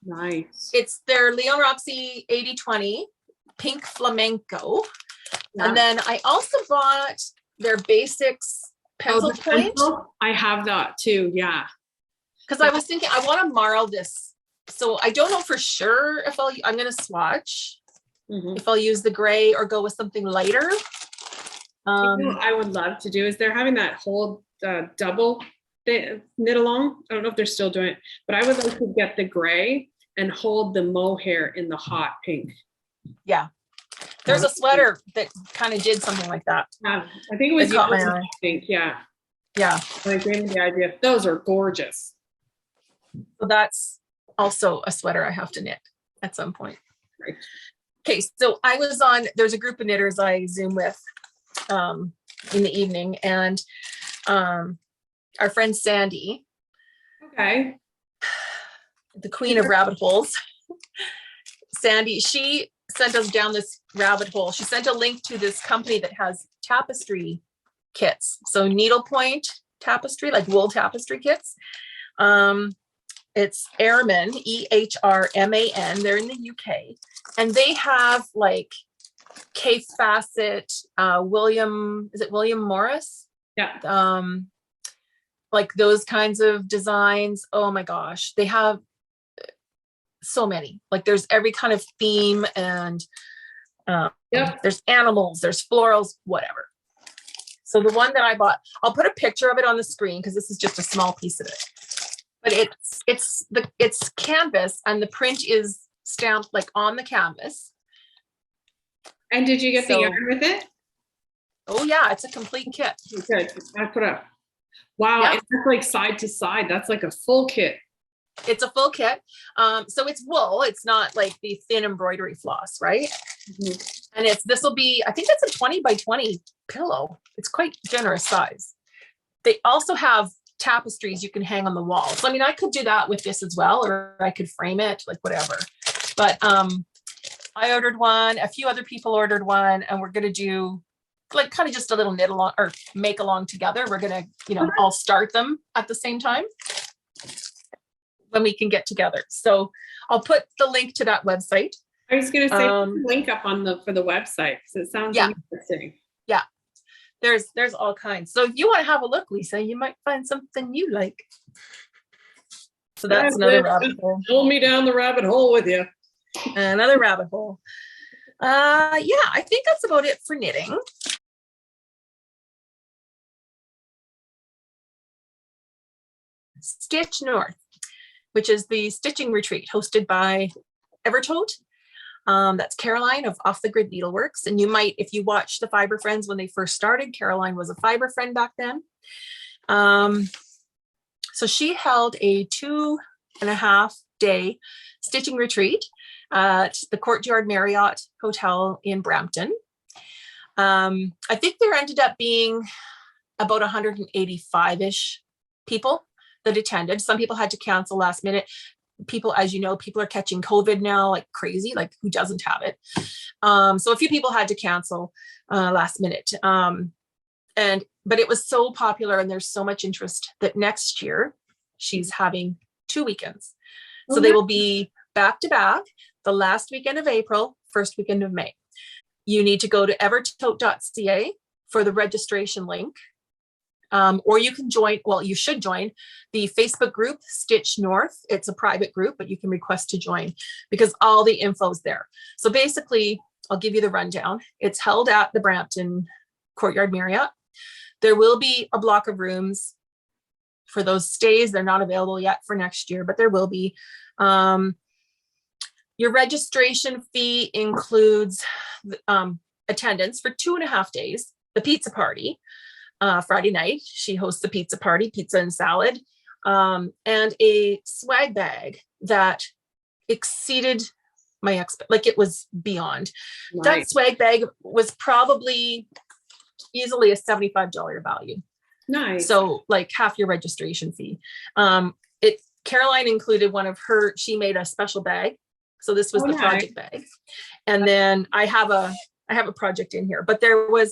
Nice. It's their Leon Roxy 80/20 pink flamenco. Yeah. And then I also bought their basics pencil point. I have that too. Yeah. Because I was thinking I want to marl this. So I don't know for sure if I'm going to swatch, if I'll use the gray or go with something lighter. What I would love to do is they're having that whole double knit along. I don't know if they're still doing it, but I would like to get the gray and hold the mohair in the hot pink. Yeah. There's a sweater that kind of did something like that. Yeah, I think it was I think, yeah. Yeah. I gave me the idea. Those are gorgeous. So that's also a sweater I have to knit at some point. Right. Okay, so there's a group of knitters I Zoom with in the evening, and our friend Sandy. Okay. The queen of rabbit holes. Sandy, she sent us down this rabbit hole. She sent a link to this company that has tapestry kits. So needlepoint tapestry, like wool tapestry kits. It's Arran, EHRMAN. They're in the UK, and they have like K Facet, William Morris? Yeah. Like those kinds of designs. Oh my gosh, they have so many. Like there's every kind of theme, and there's animals, there's florals, whatever. So the one that I bought, I'll put a picture of it on the screen because this is just a small piece of it. But it's canvas, and the print is stamped like on the canvas. And did you get the yarn with it? Oh yeah, it's a complete kit. Good. I put up. Wow, yeah. It's like side to side. That's like a full kit. It's a full kit. So it's wool. It's not like the thin embroidery floss, right? Mm-hmm. And this will be, I think it's a 20 by 20 pillow. It's quite generous size. They also have tapestries you can hang on the wall. So I mean, I could do that with this as well, or I could frame it, like whatever. But I ordered one, a few other people ordered one, and we're gonna do like kind of just a little knit along or make along together. We're gonna, all start them at the same time when we can get together. So I'll put the link to that website. I was gonna say link up for the website because it sounds interesting. Yeah. There's all kinds. So if you want to have a look, Lisa, you might find something you like. So that's another rabbit hole. Pull me down the rabbit hole with you. Another rabbit hole. Yeah, I think that's about it for knitting. Stitch North, which is the stitching retreat hosted by Evertote. That's Caroline of Off the Grid Needleworks. And you might, if you watch the Fiber Friends when they first started, Caroline was a Fiber Friend back then. So she held a 2.5 day stitching retreat at the Courtyard Marriott Hotel in Brampton. I think there ended up being about 185-ish people that attended. Some people had to cancel last minute. people, as you know, people are catching COVID now like crazy, like who doesn't have it? So a few people had to cancel last minute. But it was so popular and there's so much interest that next year she's having 2 weekends. So they will be back to back, the last weekend of April, first weekend of May. You need to go to evertote.ca for the registration link. Or you can join, well, you should join the Facebook group, Stitch North. It's a private group, but you can request to join because all the info's there. So basically, I'll give you the rundown. It's held at the Brampton Courtyard Marriott. There will be a block of rooms for those stays. They're not available yet for next year, but there will be. Your registration fee includes attendance for 2.5 days, the pizza party. Friday night, she hosts a pizza party, pizza and salad, and a swag bag that exceeded my like it was beyond. Nice. That swag bag was probably easily a $75 value. Nice. So like half your registration fee. Caroline included one of her, she made a special bag. So this was the project bag. And then I have a project in here, but there were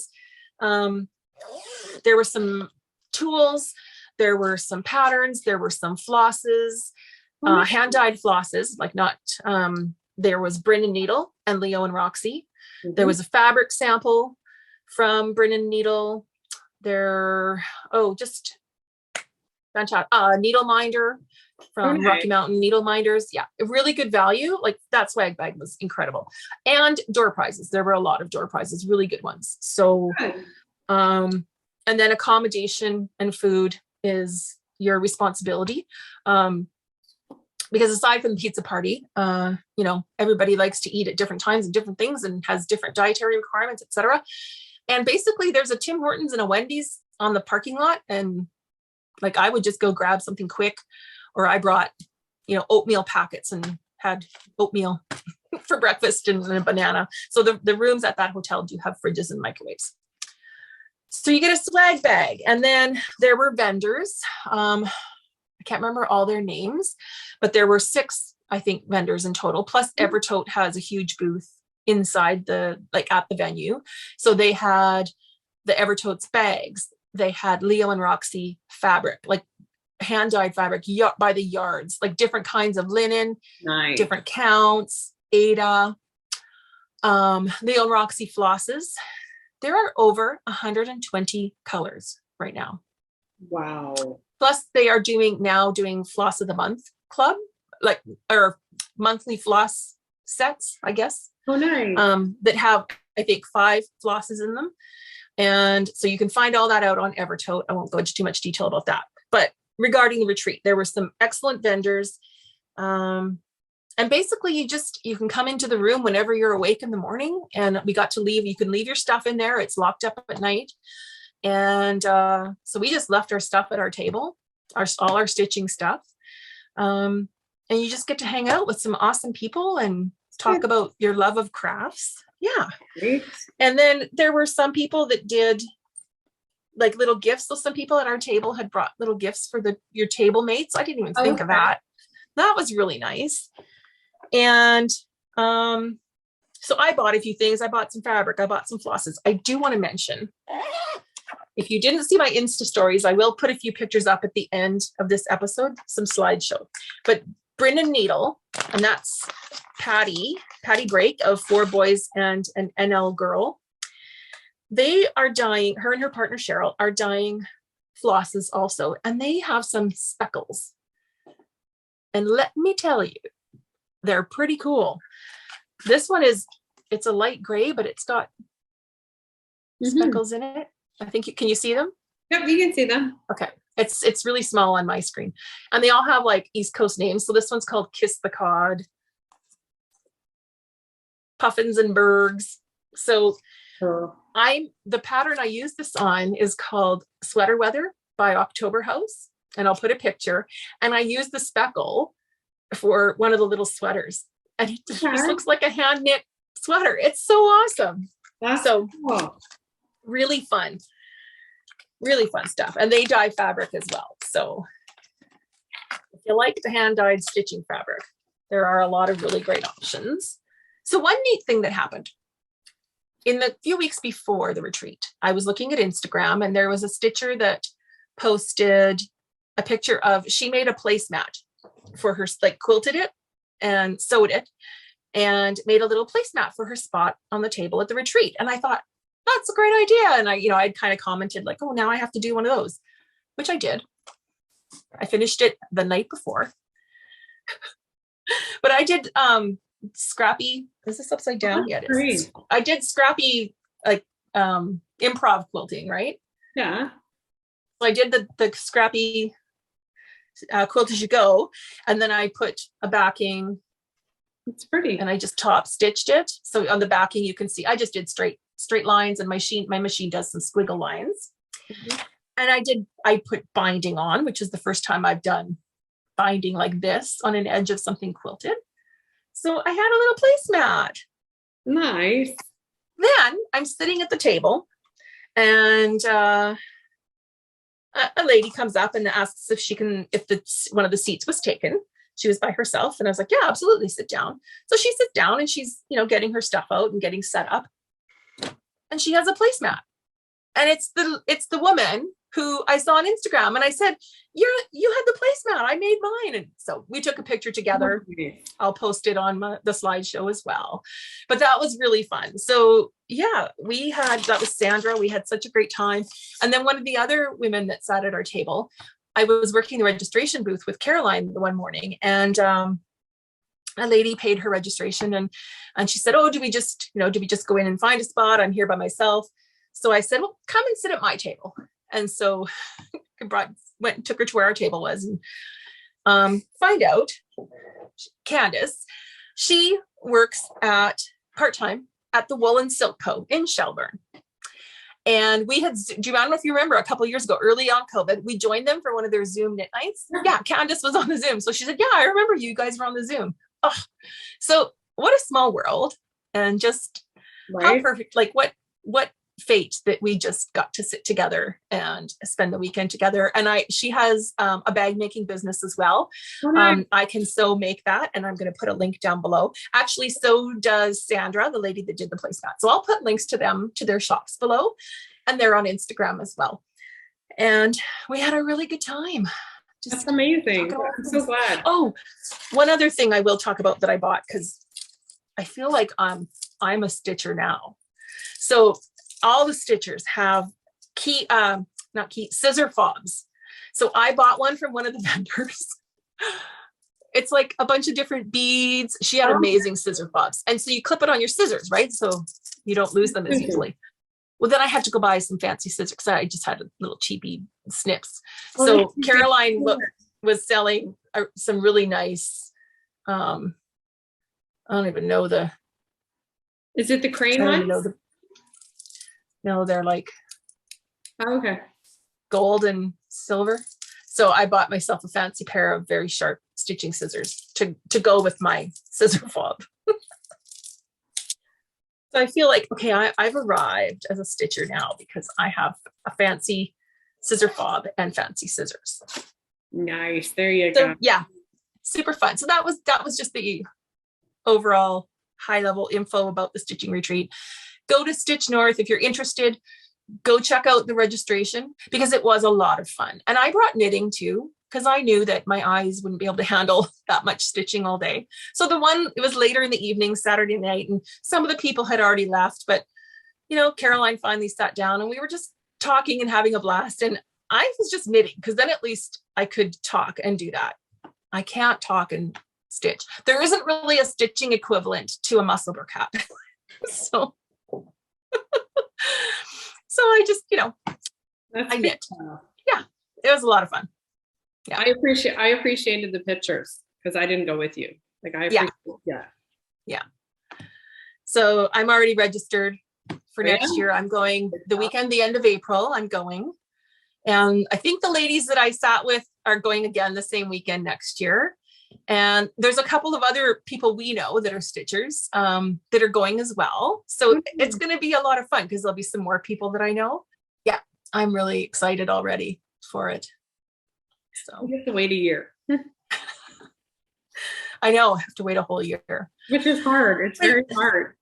some tools, there were some patterns, there were some flosses, hand-dyed flosses, like not, there was Brin and Needle and Leo and Roxy. Mm-hmm. There was a fabric sample from Brin and Needle. Just fantastic. Needle minder from Rocky Mountain Needle Minders. Yeah, a really good value. Like that swag bag was incredible. And door prizes. There were a lot of door prizes, really good ones. So, and then accommodation and food is your responsibility. Because aside from the pizza party, everybody likes to eat at different times and different things and has different dietary requirements, etc. And basically there's a Tim Hortons and a Wendy's on the parking lot. And like, I would just go grab something quick, or I brought, oatmeal packets and had oatmeal for breakfast and a banana. So the rooms at that hotel do have fridges and microwaves. So you get a swag bag, and then there were vendors. I can't remember all their names, but there were 6, I think, vendors in total. Plus Evertote has a huge booth inside at the venue. So they had the Evertote's bags. They had Leo and Roxy fabric, like hand-dyed fabric by the yards, like different kinds of linen, nice. Different counts, Ada, Leo and Roxy flosses. There are over 120 colors right now. Wow. Plus they are doing floss of the month club, or monthly floss sets, I guess. Oh, nice. That have, I think, 5 flosses in them. And so you can find all that out on Evertote. I won't go into too much detail about that. But regarding the retreat, there were some excellent vendors. And basically you can come into the room whenever you're awake in the morning, and we got to leave. You can leave your stuff in there. It's locked up at night. And so we just left our stuff at our table, all our stitching stuff. And you just get to hang out with some awesome people and talk about your love of crafts. Yeah. Great. And then there were some people that did like little gifts. So some people at our table had brought little gifts for your table mates. I didn't even think of that. That was really nice. And so I bought a few things. I bought some fabric. I bought some flosses. I do want to mention, if you didn't see my Insta stories, I will put a few pictures up at the end of this episode, some slideshow. But Brin and Needle, and that's Patty Brake of 4 Boys and an NL Girl. They are dyeing, her and her partner Cheryl are dyeing flosses also, and they have some speckles. And let me tell you, they're pretty cool. This one it's a light gray, but it's got speckles in it. I think can you see them? Yep, you can see them. Okay. It's really small on my screen. And they all have like East Coast names. So this one's called Kiss the Cod, Puffins and Bergs. So the pattern I use this on is called Sweater Weather by October House. And I'll put a picture. And I use the speckle for one of the little sweaters. And it just looks like a hand knit sweater. It's so awesome. That's so cool. Really fun stuff. And they dye fabric as well. So you like the hand-dyed stitching fabric, there are a lot of really great options. So one neat thing that happened in the few weeks before the retreat, I was looking at Instagram and there was a stitcher that posted a picture of, she made a placemat for her, like quilted it and sewed it and made a little placemat for her spot on the table at the retreat. And I thought, that's a great idea. And I'd kind of commented like, oh, now I have to do one of those, which I did. I finished it the night before. But I did scrappy, is this upside down? Yeah, it is. I did scrappy, like improv quilting, right? Yeah. So I did the scrappy quilt as you go, and then I put a backing. It's pretty. And I just top stitched it. So on the backing, you can see I just did straight lines, and my machine does some squiggle lines. Mm-hmm. And I put binding on, which is the first time I've done binding like this on an edge of something quilted. So I had a little placemat. Nice. Then I'm sitting at the table and a lady comes up and asks if one of the seats was taken. She was by herself. And I was like, yeah, absolutely, sit down. So she sits down and she's, getting her stuff out and getting set up. And she has a placemat. And it's the woman who I saw on Instagram. And I said, you had the placemat. I made mine. And so we took a picture together. I'll post it on the slideshow as well. But that was really fun. So yeah, that was Sandra. We had such a great time. And then one of the other women that sat at our table, I was working the registration booth with Caroline the one morning, and a lady paid her registration and she said, oh, do we just go in and find a spot? I'm here by myself. So I said, well, come and sit at my table. And so I went and took her to where our table was, and find out Candace, she works part-time at the Wool and Silk Co. in Shelburne. And I don't know if you remember, a couple of years ago, early on COVID, we joined them for one of their Zoom knit nights. Yeah, Candace was on the Zoom. So she said, yeah, I remember you guys were on the Zoom. Oh, so what a small world. And just how perfect, like what fate that we just got to sit together and spend the weekend together. And she has a bag making business as well. I can sew make that, and I'm going to put a link down below. Actually, so does Sandra, the lady that did the placemat. So I'll put links to their shops below, and they're on Instagram as well. And we had a really good time. That's amazing. I'm so glad. Oh, one other thing I will talk about that I bought, because I feel like I'm a stitcher now. So all the stitchers have scissor fobs. So I bought one from one of the vendors. It's like a bunch of different beads. She had amazing scissor fobs. And so you clip it on your scissors, right? So you don't lose them as easily. Well, then I had to go buy some fancy scissors because I just had a little cheapy snips. So Caroline was selling some really nice, I don't even know is it the crane one? No, they're like okay, gold and silver. So I bought myself a fancy pair of very sharp stitching scissors to go with my scissor fob. So I feel like, okay, I've arrived as a stitcher now because I have a fancy scissor fob and fancy scissors. Nice. There you go. Yeah, super fun. So that was just the overall high level info about the stitching retreat. Go to Stitch North if you're interested. Go check out the registration because it was a lot of fun. And I brought knitting too, because I knew that my eyes wouldn't be able to handle that much stitching all day. So it was later in the evening, Saturday night, and some of the people had already left, but Caroline finally sat down and we were just talking and having a blast. And I was just knitting because then at least I could talk and do that. I can't talk and stitch. There isn't really a stitching equivalent to a Musselburgh hat. So I just, I knit. Yeah, it was a lot of fun. Yeah, I appreciated the pictures because I didn't go with you. Like yeah. So I'm already registered for next year. I'm going the weekend, the end of April. I'm going, and I think the ladies that I sat with are going again the same weekend next year. And there's a couple of other people we know that are stitchers that are going as well. So it's going to be a lot of fun because there'll be some more people that I know. Yeah, I'm really excited already for it. So you have to wait a year. I know I have to wait a whole year. Which is hard. It's very hard.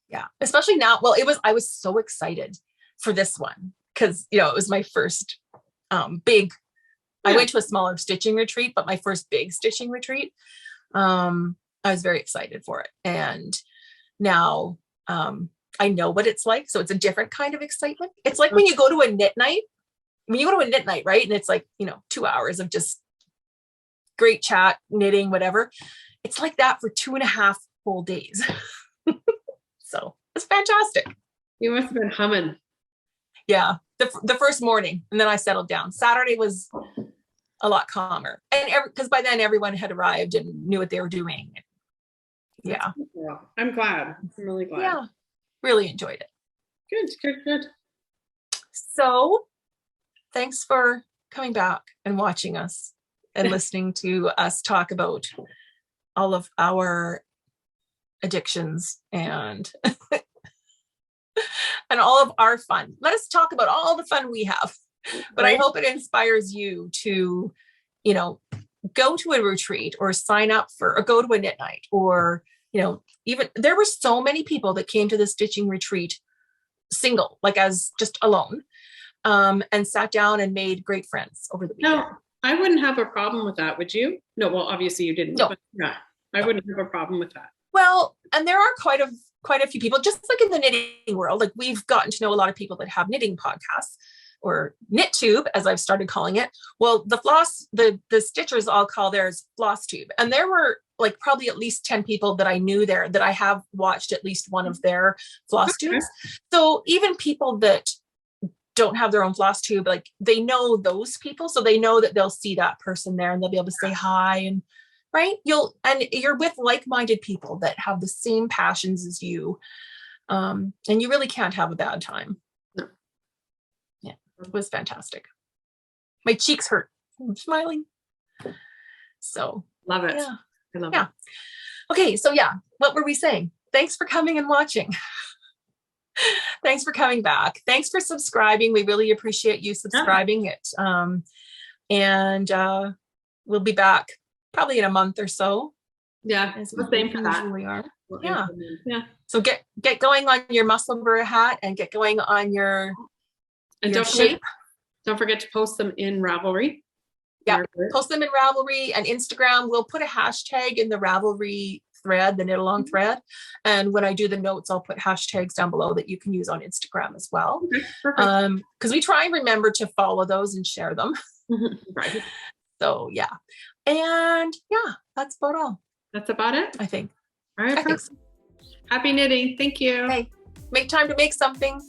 Yeah. Especially now. Well, I was so excited for this one because, it was my first big, I went to a smaller stitching retreat, but my first big stitching retreat. I was very excited for it. And now I know what it's like. So it's a different kind of excitement. It's like when you go to a knit night, right? And it's like, 2 hours of just great chat, knitting, whatever. It's like that for 2.5 whole days. So it's fantastic. You must have been humming. Yeah. The first morning, and then I settled down. Saturday was a lot calmer. And because by then everyone had arrived and knew what they were doing. Yeah. I'm glad. I'm really glad. Yeah. Really enjoyed it. Good. So thanks for coming back and watching us and listening to us talk about all of our addictions and and all of our fun. Let us talk about all the fun we have. But I hope it inspires you to, go to a retreat or sign up or go to a knit night, or, even there were so many people that came to the stitching retreat single, like as just alone, and sat down and made great friends over the weekend. No, I wouldn't have a problem with that. Would you? No, well, obviously you didn't. No. But yeah, I wouldn't have a problem with that. Well, and there are quite a few people, just like in the knitting world, like we've gotten to know a lot of people that have knitting podcasts, or Knittube, as I've started calling it. Well, the stitchers all call theirs Floss Tube. And there were like probably at least 10 people that I knew there that I have watched at least one of their floss tubes. So even people that don't have their own floss tube, like they know those people. So they know that they'll see that person there and they'll be able to say hi, and right. You're with like-minded people that have the same passions as you. And you really can't have a bad time. No. Yeah, it was fantastic. My cheeks hurt. I'm smiling. So Love it. Yeah. I love it. Okay. So what were we saying? Thanks for coming and watching. Thanks for coming back. Thanks for subscribing. We really appreciate you subscribing it. And we'll be back probably in a month or so. Yeah, it's the same for that. We are. Yeah. So get going on your Malabrigo hat and get going on your shape. Don't forget to post them in Ravelry. Yeah, post them in Ravelry and Instagram. We'll put a hashtag in the Ravelry thread, the knit along thread. And when I do the notes, I'll put hashtags down below that you can use on Instagram as well. Okay, because we try and remember to follow those and share them. Right. So and that's about all. That's about it, I think. All right. Perfect. So. Happy knitting. Thank you. Hey, make time to make something.